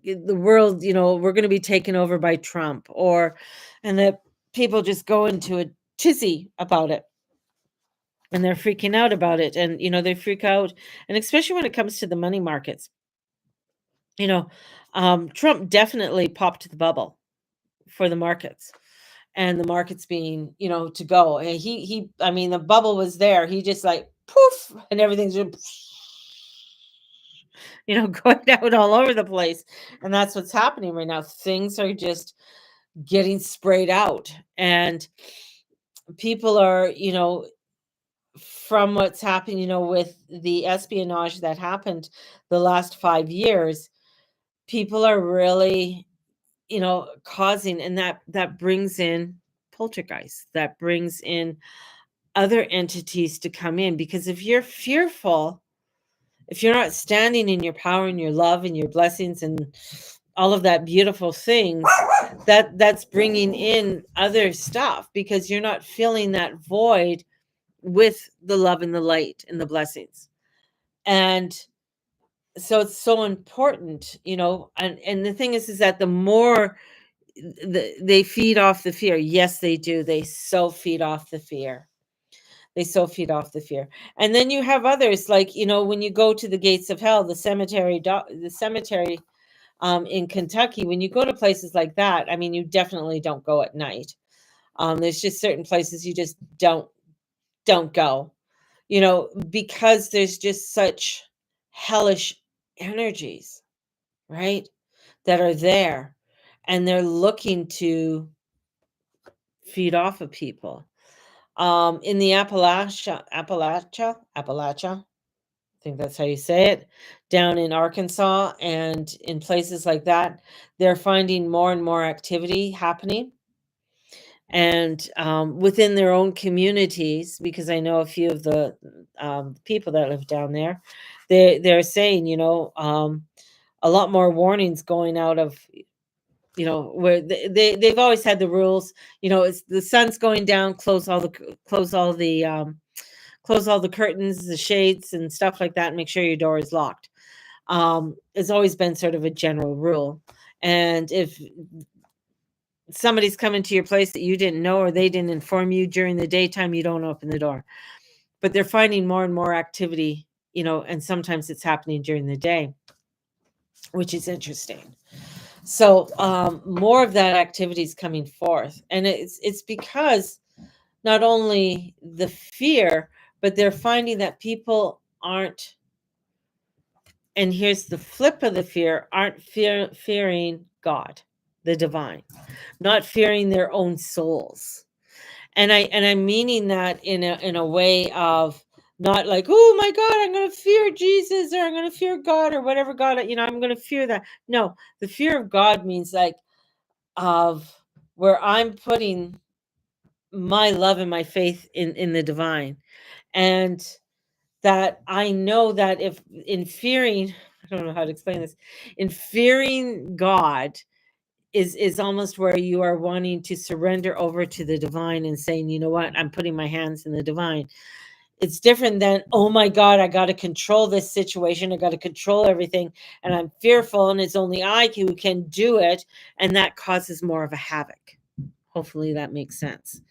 the world, we're going to be taken over by Trump, and that people just go into a tizzy about it, and they're freaking out about it, and they freak out. And especially when it comes to the money markets, you know Trump definitely popped the bubble for the markets, and the markets being, to go. And I mean, the bubble was there. He just, like, poof, and everything's just going out all over the place. And that's what's happening right now. Things are just getting sprayed out, and people are, from what's happening, with the espionage that happened the last 5 years, people are really, causing, and that brings in poltergeist, that brings in other entities to come in. Because if you're fearful, if you're not standing in your power and your love and your blessings, and all of that beautiful things, that's bringing in other stuff, because you're not filling that void with the love and the light and the blessings. And so it's so important, and the thing is that the more they feed off the fear. Yes, they do. They so feed off the fear. They so feed off the fear. And then you have others, like, when you go to the gates of hell, the cemetery, in Kentucky, when you go to places like that, I mean, you definitely don't go at night. There's just certain places you just don't go, because there's just such hellish energies, right, that are there, and they're looking to feed off of people. In the Appalachia, I think that's how you say it, down in Arkansas and in places like that, they're finding more and more activity happening. And within their own communities, because I know a few of the people that live down there, they're saying, a lot more warnings going out of, where they've always had the rules, it's the sun's going down, close all the curtains, the shades and stuff like that, and make sure your door is locked. It's always been sort of a general rule. And if somebody's coming to your place that you didn't know, or they didn't inform you during the daytime, you don't open the door. But they're finding more and more activity, and sometimes it's happening during the day, which is interesting. So more of that activity is coming forth, and it's because not only the fear, but they're finding that people aren't, and here's the flip of the fear, aren't fearing God, the divine, not fearing their own souls. And I'm meaning that in a way of not like, oh my God, I'm going to fear Jesus, or I'm going to fear God, or whatever God, I'm going to fear that. No, the fear of God means like of where I'm putting my love and my faith in the divine. And that I know that if in fearing, I don't know how to explain this, in fearing God is almost where you are wanting to surrender over to the divine and saying, you know what, I'm putting my hands in the divine. It's different than, oh my God, I got to control this situation. I got to control everything. And I'm fearful, and it's only I who can do it. And that causes more of a havoc. Hopefully that makes sense.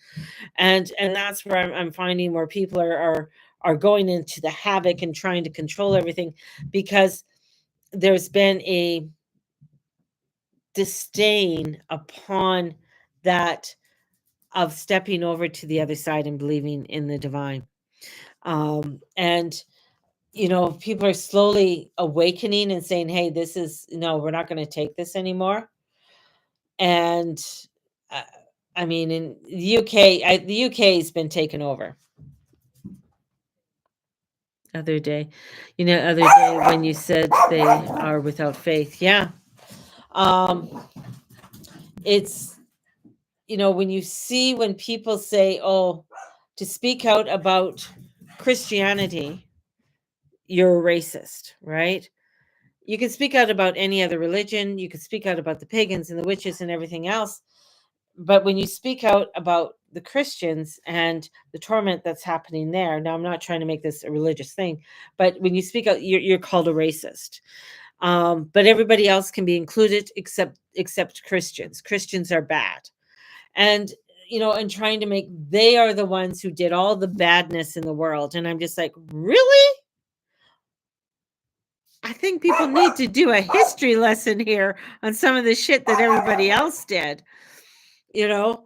And that's where I'm finding where people are going into the havoc and trying to control everything, because there's been a disdain upon that of stepping over to the other side and believing in the divine. And people are slowly awakening and saying, hey, this is, no, we're not going to take this anymore. And I mean, in the UK, the UK has been taken over. Other day when you said they are without faith. Yeah. It's, when you see, when people say, oh, to speak out about Christianity, you're a racist, right? You can speak out about any other religion. You can speak out about the pagans and the witches and everything else. But when you speak out about the Christians and the torment that's happening there, now I'm not trying to make this a religious thing, but when you speak out, you're called a racist. But everybody else can be included except Christians. Christians are bad. And, and trying to make, they are the ones who did all the badness in the world. And I'm just like, really? I think people need to do a history lesson here on some of the shit that everybody else did, and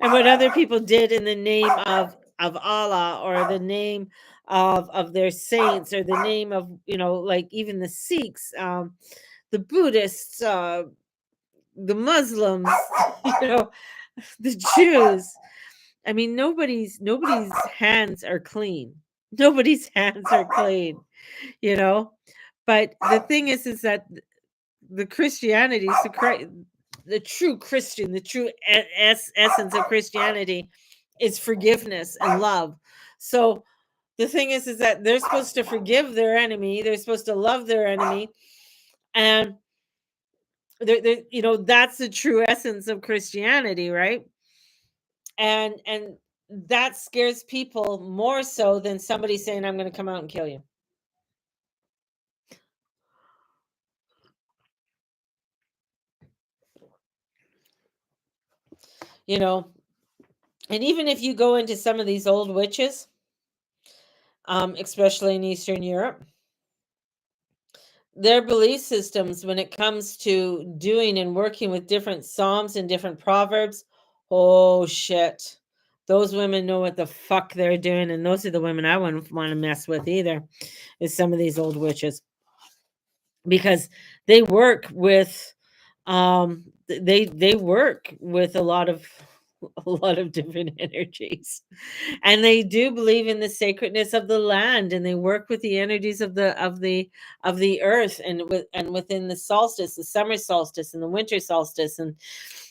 what other people did in the name of Allah, or the name of their saints, or the name of, like even the Sikhs, the Buddhists, the Muslims, the Jews. I mean, nobody's hands are clean. Nobody's hands are clean, But the thing is that the Christianity, the true Christian, the true essence of Christianity is forgiveness and love. So the thing is that they're supposed to forgive their enemy. They're supposed to love their enemy. And that's the true essence of Christianity, right? And that scares people more so than somebody saying, I'm going to come out and kill you. You know, and even if you go into some of these old witches, especially in Eastern Europe, their belief systems when it comes to doing and working with different psalms and different proverbs, oh shit, those women know what the fuck they're doing, and those are the women I wouldn't want to mess with either, is some of these old witches, because they work with they work with a lot of different energies, and they do believe in the sacredness of the land, and they work with the energies of the earth, and within the solstice, the summer solstice and the winter solstice, and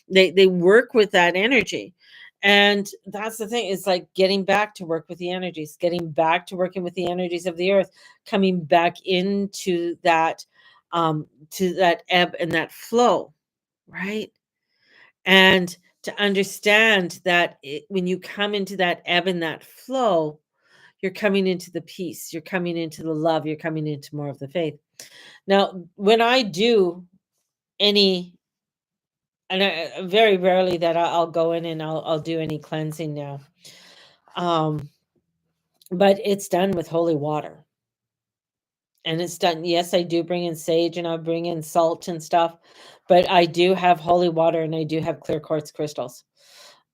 they work with that energy. And that's the thing, is like getting back to work with the energies, getting back to working with the energies of the earth, coming back to that ebb and that flow, right? And to understand that when you come into that ebb and that flow, you're coming into the peace, you're coming into the love, you're coming into more of the faith. Now, when I do any, and very rarely that I'll go in and I'll do any cleansing now, but it's done with holy water. And it's done. Yes, I do bring in sage and I bring in salt and stuff, but I do have holy water and I do have clear quartz crystals,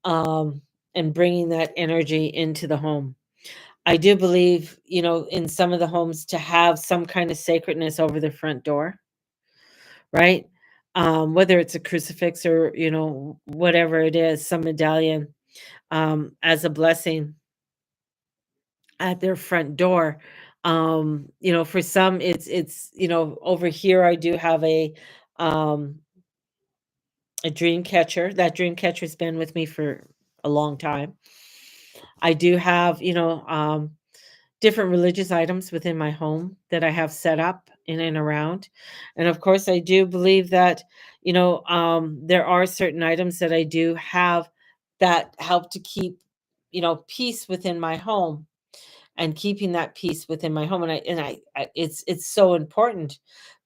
and bringing that energy into the home. I do believe, in some of the homes to have some kind of sacredness over the front door, right? Whether it's a crucifix or, whatever it is, some medallion, as a blessing at their front door. For some it's over here I do have um a dream catcher. That dream catcher's been with me for a long time. I do have, different religious items within my home that I have set up in and around. And of course I do believe that, there are certain items that I do have that help to keep, peace within my home, and keeping that peace within my home. And it's so important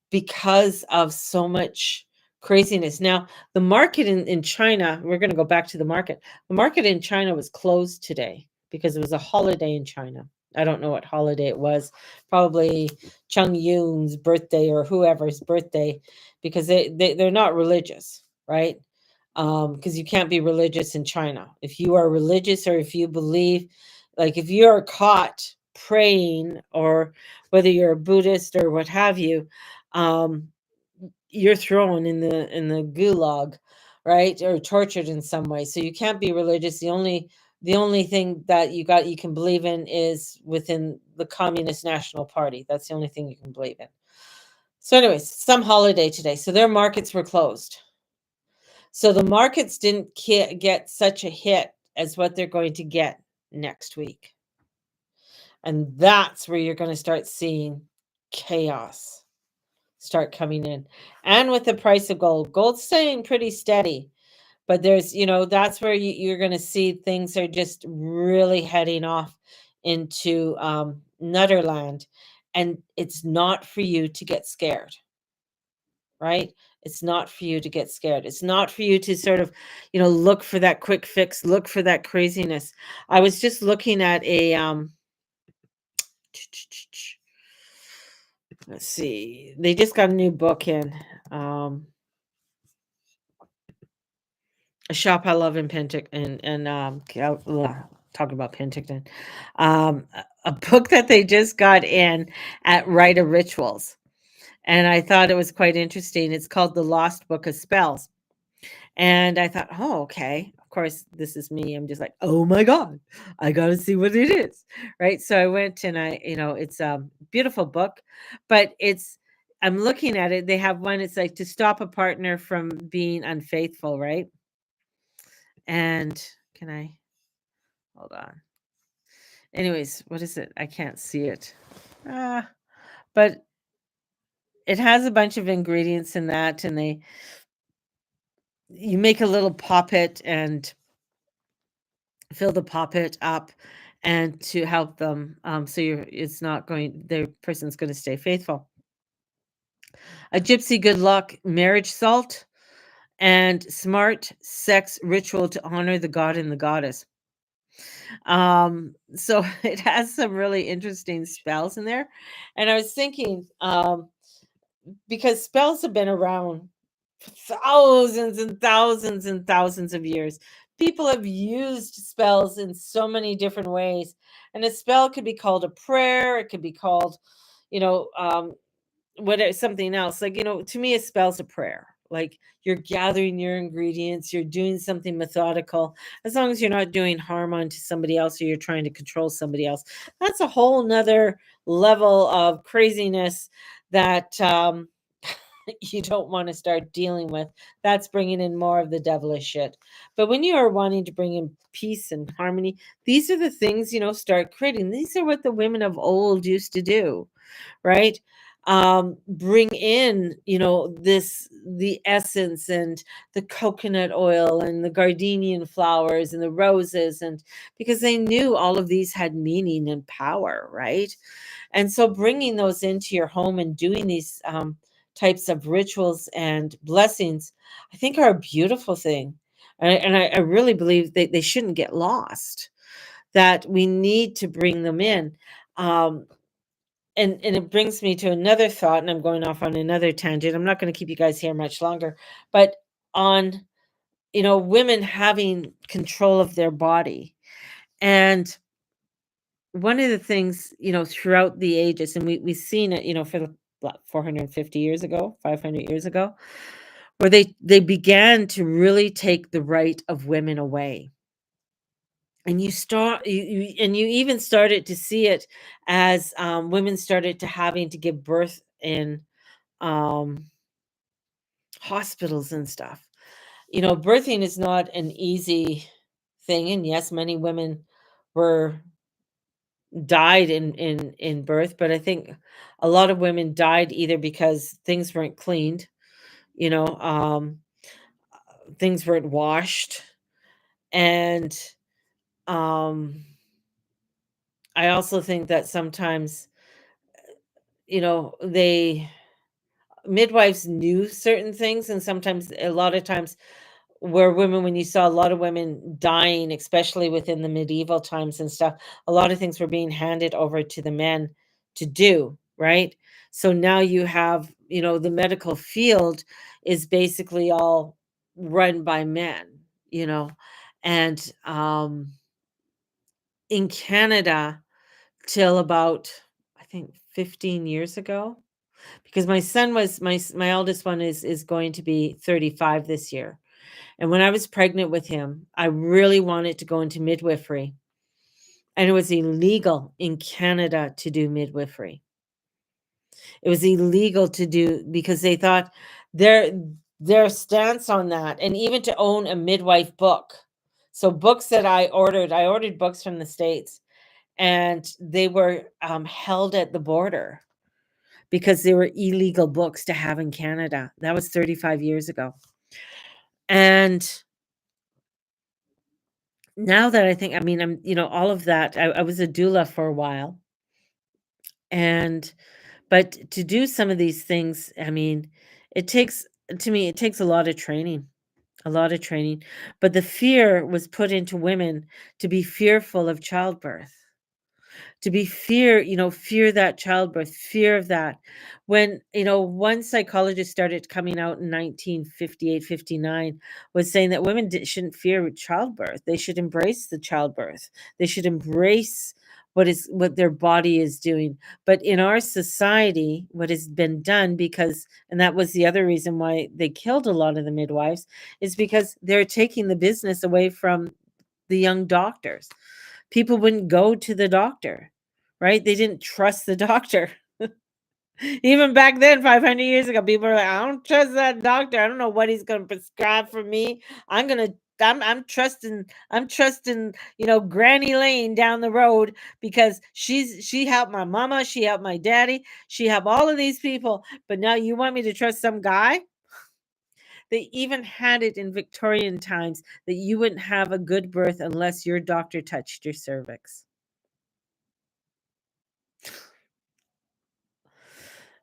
because of so much craziness. Now, the market in China, we're going to go back to the market. The market in China was closed today because it was a holiday in China. I don't know what holiday it was. Probably Chung Yun's birthday or whoever's birthday, because they're not religious, right? Because you can't be religious in China. If you are religious, or if you believe, like if you're caught praying, or whether you're a Buddhist or what have you, um, you're thrown in the gulag, right, or tortured in some way. So you can't be religious. The only thing that you can believe in is within the Communist National Party. That's the only thing you can believe in. So, anyways, some holiday today, so their markets were closed. So the markets didn't get such a hit as what they're going to get next week. And that's where you're going to start seeing chaos start coming in. And with the price of gold's staying pretty steady. But that's where you're going to see things are just really heading off into Nutterland. And it's not for you to get scared, right? It's not for you to get scared. It's not for you to sort of, look for that quick fix, look for that craziness. I was just looking at let's see. They just got a new book in. A shop I love in Penticton, and talking about Penticton. A book that they just got in at Rite of Rituals. And I thought it was quite interesting. It's called The Lost Book of Spells. And I thought, oh, okay. Of course, this is me. I'm just like, oh my God, I got to see what it is. Right. So I went and it's a beautiful book, but I'm looking at it. They have one, it's like to stop a partner from being unfaithful. Right. And can I hold on? Anyways, what is it? I can't see it. But it has a bunch of ingredients in that, and you make a little poppet and fill the poppet up and to help them, so it's not going the person's going to stay faithful. A gypsy good luck marriage salt and smart sex ritual to honor the god and the goddess. So it has some really interesting spells in there. And I was thinking, because spells have been around for thousands and thousands and thousands of years. People have used spells in so many different ways. And a spell could be called a prayer, it could be called, you know, something else. Like, to me, a spell's a prayer. Like, you're gathering your ingredients, you're doing something methodical, as long as you're not doing harm onto somebody else or you're trying to control somebody else. That's a whole nother level of craziness that you don't want to start dealing with. That's bringing in more of the devilish shit. But when you are wanting to bring in peace and harmony, these are the things, start creating. These are what the women of old used to do, right? Bring in, the essence and the coconut oil and the gardenian flowers and the roses, and because they knew all of these had meaning and power, right? And so bringing those into your home and doing these types of rituals and blessings, I think, are a beautiful thing. And I really believe they shouldn't get lost, that we need to bring them in. And it brings me to another thought, and I'm going off on another tangent. I'm not going to keep you guys here much longer, but on, women having control of their body. And one of the things, throughout the ages, and we've seen it, for the 450 years ago, 500 years ago, where they began to really take the right of women away. And you even started to see it as women started to having to give birth in um, hospitals and stuff. Birthing is not an easy thing, and yes, many women were died in birth, but I think a lot of women died either because things weren't cleaned, you know, things weren't washed, and um, I also think that sometimes, they midwives knew certain things, and sometimes, a lot of times, where women when you saw a lot of women dying, especially within the medieval times and stuff, a lot of things were being handed over to the men to do, right? So now you have, the medical field is basically all run by men, you know. And in Canada, till about, I think, 15 years ago, because my son was my eldest one is going to be 35 this year. And when I was pregnant with him, I really wanted to go into midwifery. And it was illegal in Canada to do midwifery. It was illegal to do, because they thought their their stance on that, and even to own a midwife book. So books that I ordered books from the States, and they were held at the border because they were illegal books to have in Canada. That was 35 years ago. And now that I think, I mean, all of that, I was a doula for a while. And, but to do some of these things, I mean, it takes, to me, it takes a lot of training. But the fear was put into women to be fearful of childbirth, to be fear that childbirth, fear of that. When, one psychologist started coming out in 1958, 59, was saying that women shouldn't fear childbirth. They should embrace the childbirth. They should embrace what their body is doing. But in our society, what has been done, because, and that was the other reason why they killed a lot of the midwives, is because they're taking the business away from the young doctors. People wouldn't go to the doctor, right? They didn't trust the doctor. Even back then, 500 years ago, people were like, I don't trust that doctor. I don't know what he's going to prescribe for me. I'm going to I'm trusting, Granny Lane down the road because she helped my mama, she helped my daddy, she helped all of these people. But now you want me to trust some guy? They even had it in Victorian times that you wouldn't have a good birth unless your doctor touched your cervix.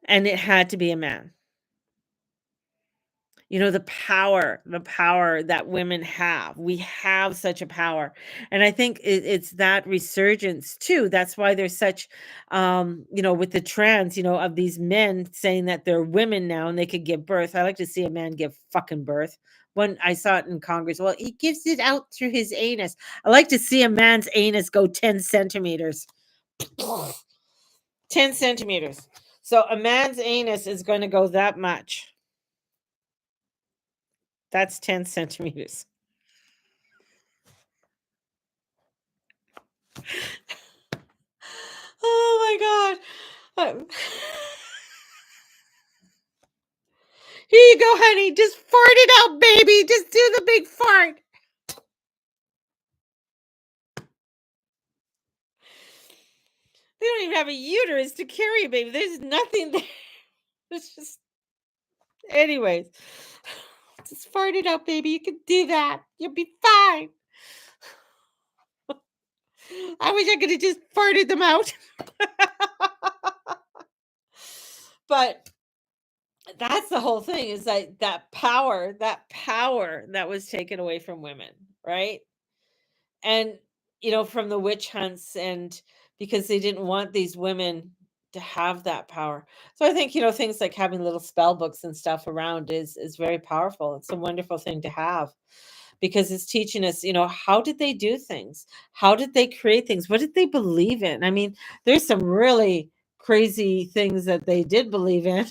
And it had to be a man. The power that women have. We have such a power. And I think it's that resurgence too. That's why there's such, with the trans, of these men saying that they're women now and they could give birth. I like to see a man give fucking birth. When I saw it in Congress, well, he gives it out through his anus. I like to see a man's anus go 10 centimeters. 10 centimeters. So a man's anus is going to go that much. That's 10 centimeters. Oh my God. Here you go, honey. Just fart it out, baby. Just do the big fart. They don't even have a uterus to carry a baby. There's nothing there. It's just, anyways. Just fart it out, baby. You can do that. You'll be fine. I wish I could have just farted them out. But that's the whole thing, is like that power that was taken away from women, right? And from the witch hunts, and because they didn't want these women to have that power. So I think things like having little spell books and stuff around is very powerful. It's a wonderful thing to have, because it's teaching us, how did they do things? How did they create things? What did they believe in? I mean, there's some really crazy things that they did believe in,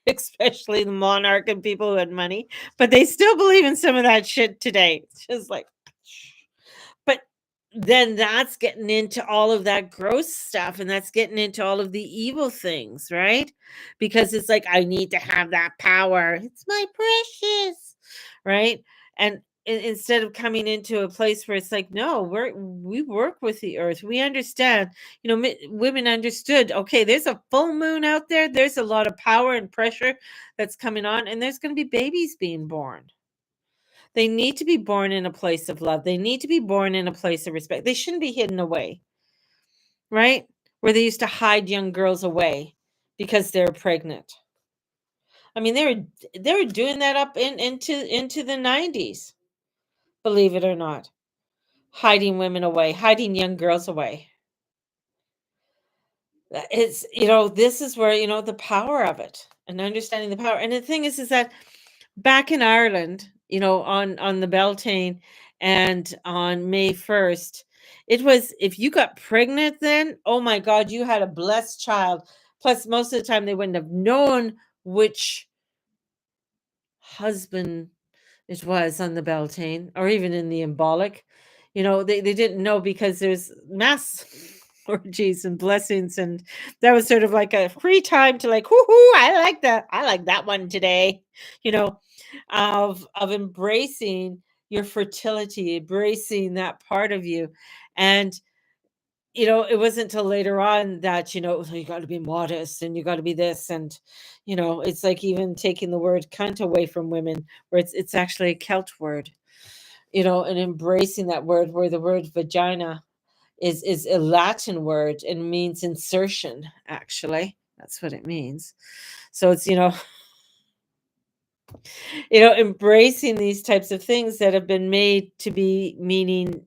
especially the monarch and people who had money, but they still believe in some of that shit today. It's just like, but then that's getting into all of that gross stuff, and that's getting into all of the evil things, right? Because it's like, I need to have that power. It's my precious, right? And instead of coming into a place where it's like, no, we work with the earth. We understand, women understood, okay, there's a full moon out there. There's a lot of power and pressure that's coming on, and there's going to be babies being born. They need to be born in a place of love. They need to be born in a place of respect. They shouldn't be hidden away, right? Where they used to hide young girls away because they're pregnant. I mean, they were doing that up into the 90s, believe it or not. Hiding women away, hiding young girls away. It's, this is where, the power of it, and understanding the power. And the thing is that back in Ireland, on the Beltane and on May 1st, it was, if you got pregnant then, oh my God, you had a blessed child. Plus, most of the time they wouldn't have known which husband it was on the Beltane, or even in the embolic. They didn't know, because there's mass orgies and blessings, and that was sort of like a free time to, like, whoo, I like that one today, of embracing your fertility, embracing that part of you. And it wasn't until later on that, you got to be modest, and you got to be this, and it's like even taking the word cunt away from women, where it's actually a Celt word, and embracing that word, where the word vagina is a Latin word and means insertion. Actually, that's what it means. So it's, embracing these types of things that have been made to be meaning,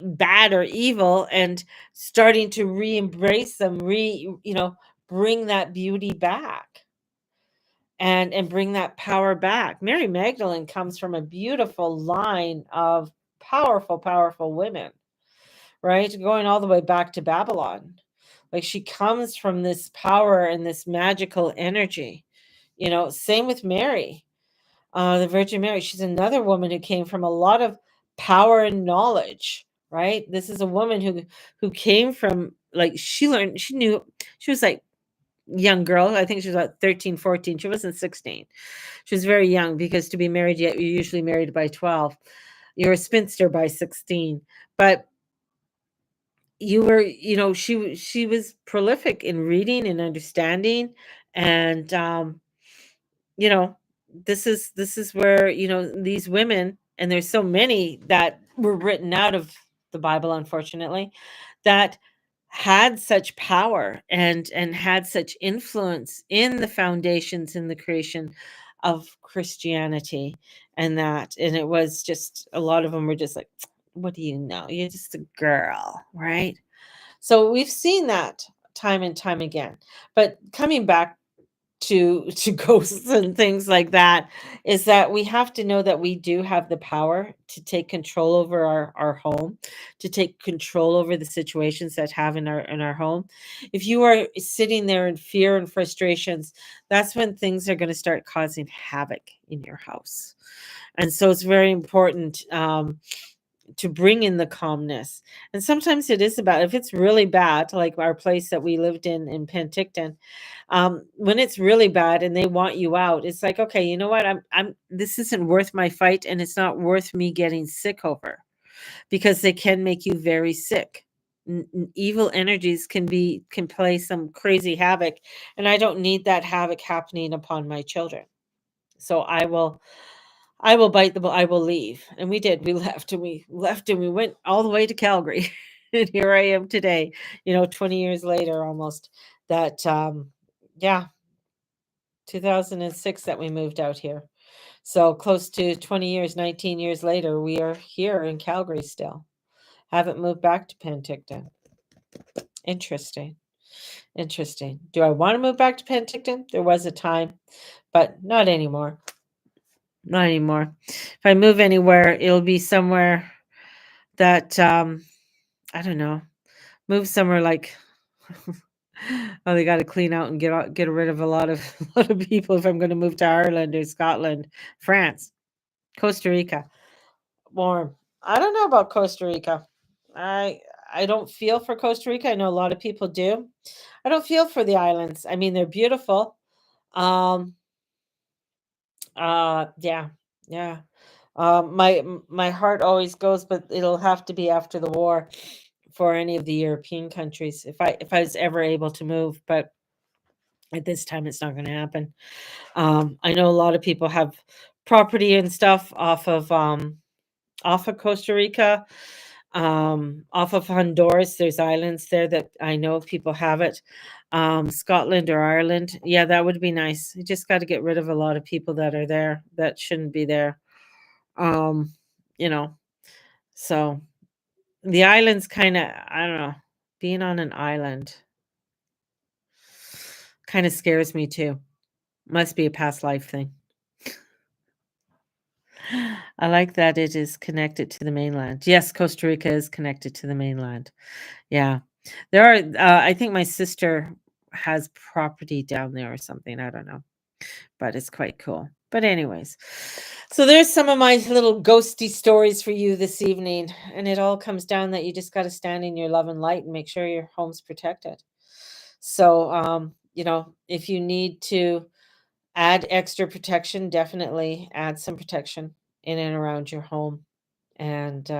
bad or evil, and starting to re-embrace them, bring that beauty back, and bring that power back. Mary Magdalene comes from a beautiful line of powerful women, right? Going all the way back to Babylon. Like, she comes from this power and this magical energy. Same with Mary, the Virgin Mary. She's another woman who came from a lot of power and knowledge, right? This is a woman who came from, like, she knew, she was like young girl. I think she was about 13, 14. She wasn't 16. She was very young, because to be married yet, you're usually married by 12. You're a spinster by 16, but you were, she was prolific in reading and understanding, and you know, this is where, these women, and there's so many that were written out of the Bible, unfortunately, that had such power and had such influence in the foundations in the creation of Christianity. And it was just, a lot of them were just like, what do you know? You're just a girl, right? So we've seen that time and time again. But coming back to ghosts and things like that, is that we have to know that we do have the power to take control over our home, to take control over the situations that have in our home. If you are sitting there in fear and frustrations, that's when things are going to start causing havoc in your house. And so it's very important, to bring in the calmness. And sometimes it is about, if it's really bad, like our place that we lived in Penticton, when it's really bad and they want you out, it's like, okay, you know what? This isn't worth my fight, and it's not worth me getting sick over, because they can make you very sick. Evil energies can play some crazy havoc, and I don't need that havoc happening upon my children. So I will bite the bullet. I will leave. And we did. We left, and we went all the way to Calgary. And here I am today, 20 years later almost. That yeah, 2006 that we moved out here. So close to 20 years, 19 years later, we are here in Calgary still. Haven't moved back to Penticton. Interesting. Interesting. Do I want to move back to Penticton? There was a time, but not anymore. Not anymore. If I move anywhere, it'll be somewhere that, I don't know, move somewhere like, oh, they got to clean out and get rid of a lot of a lot of people if I'm going to move to Ireland or Scotland, France, Costa Rica. Warm. I don't know about Costa Rica. I I don't feel for Costa Rica. I know a lot of people do. I don't feel for the islands. I mean, they're beautiful. Um, yeah, yeah. My heart always goes, but it'll have to be after the war for any of the European countries, if I was ever able to move. But at this time, it's not going to happen. I know a lot of people have property and stuff off of Costa Rica, off of Honduras. There's islands there that I know people have it. Scotland or Ireland. Yeah, that would be nice. You just got to get rid of a lot of people that are there that shouldn't be there. Um, you know, so the islands kind of, I don't know, being on an island kind of scares me too. Must be a past life thing. I like that it is connected to the mainland. Yes, Costa Rica is connected to the mainland. Yeah. There are, I think my sister has property down there or something. I don't know, but it's quite cool. But, anyways, so there's some of my little ghosty stories for you this evening. And it all comes down that you just got to stand in your love and light and make sure your home's protected. So, if you need to add extra protection, definitely add some protection in and around your home, and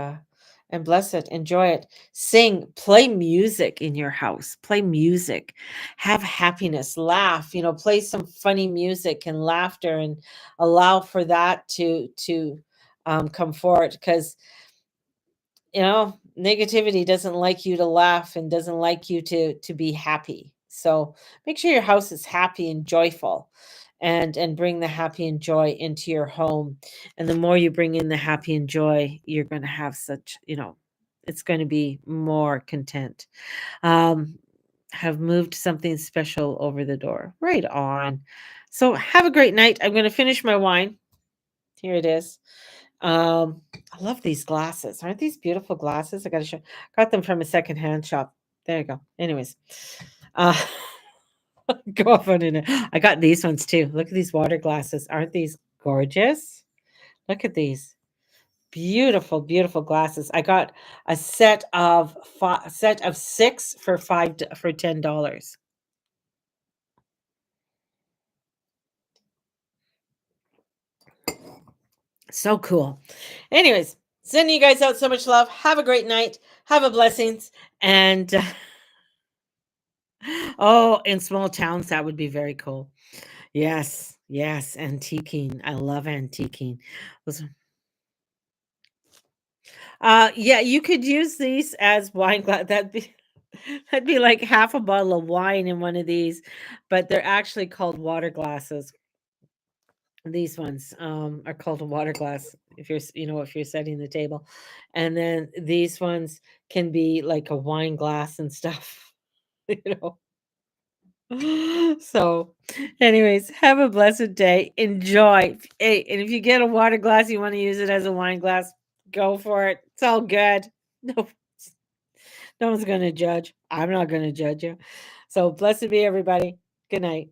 bless it, enjoy it, sing, play music in your house, play music, have happiness, laugh, play some funny music and laughter, and allow for that to come forward, because negativity doesn't like you to laugh and doesn't like you to be happy. So make sure your house is happy and joyful, and bring the happy and joy into your home. And the more you bring in the happy and joy, you're going to have such, it's going to be more content. um have moved something special over the door. Right on. So have a great night. I'm going to finish my wine. Here it is. I love these glasses. Aren't these beautiful glasses? I gotta show. Got them from a secondhand shop. There you go. Anyways, uh, go off on it. I got these ones too. Look at these water glasses. Aren't these gorgeous? Look at these beautiful, beautiful glasses. I got a set of six for $10. So cool. Anyways, Sending you guys out so much love. Have a great night. Have a blessings. And oh, in small towns, that would be very cool. Yes, yes, antiquing. I love antiquing. Yeah, you could use these as wine glass. That'd be like half a bottle of wine in one of these, but they're actually called water glasses. These ones are called a water glass if if you're setting the table, and then these ones can be like a wine glass and stuff. you know. So, anyways, have a blessed day. Enjoy. Hey, and if you get a water glass, you want to use it as a wine glass, go for it. It's all good. No, no one's going to judge. I'm not going to judge you. So, blessed be everybody. Good night.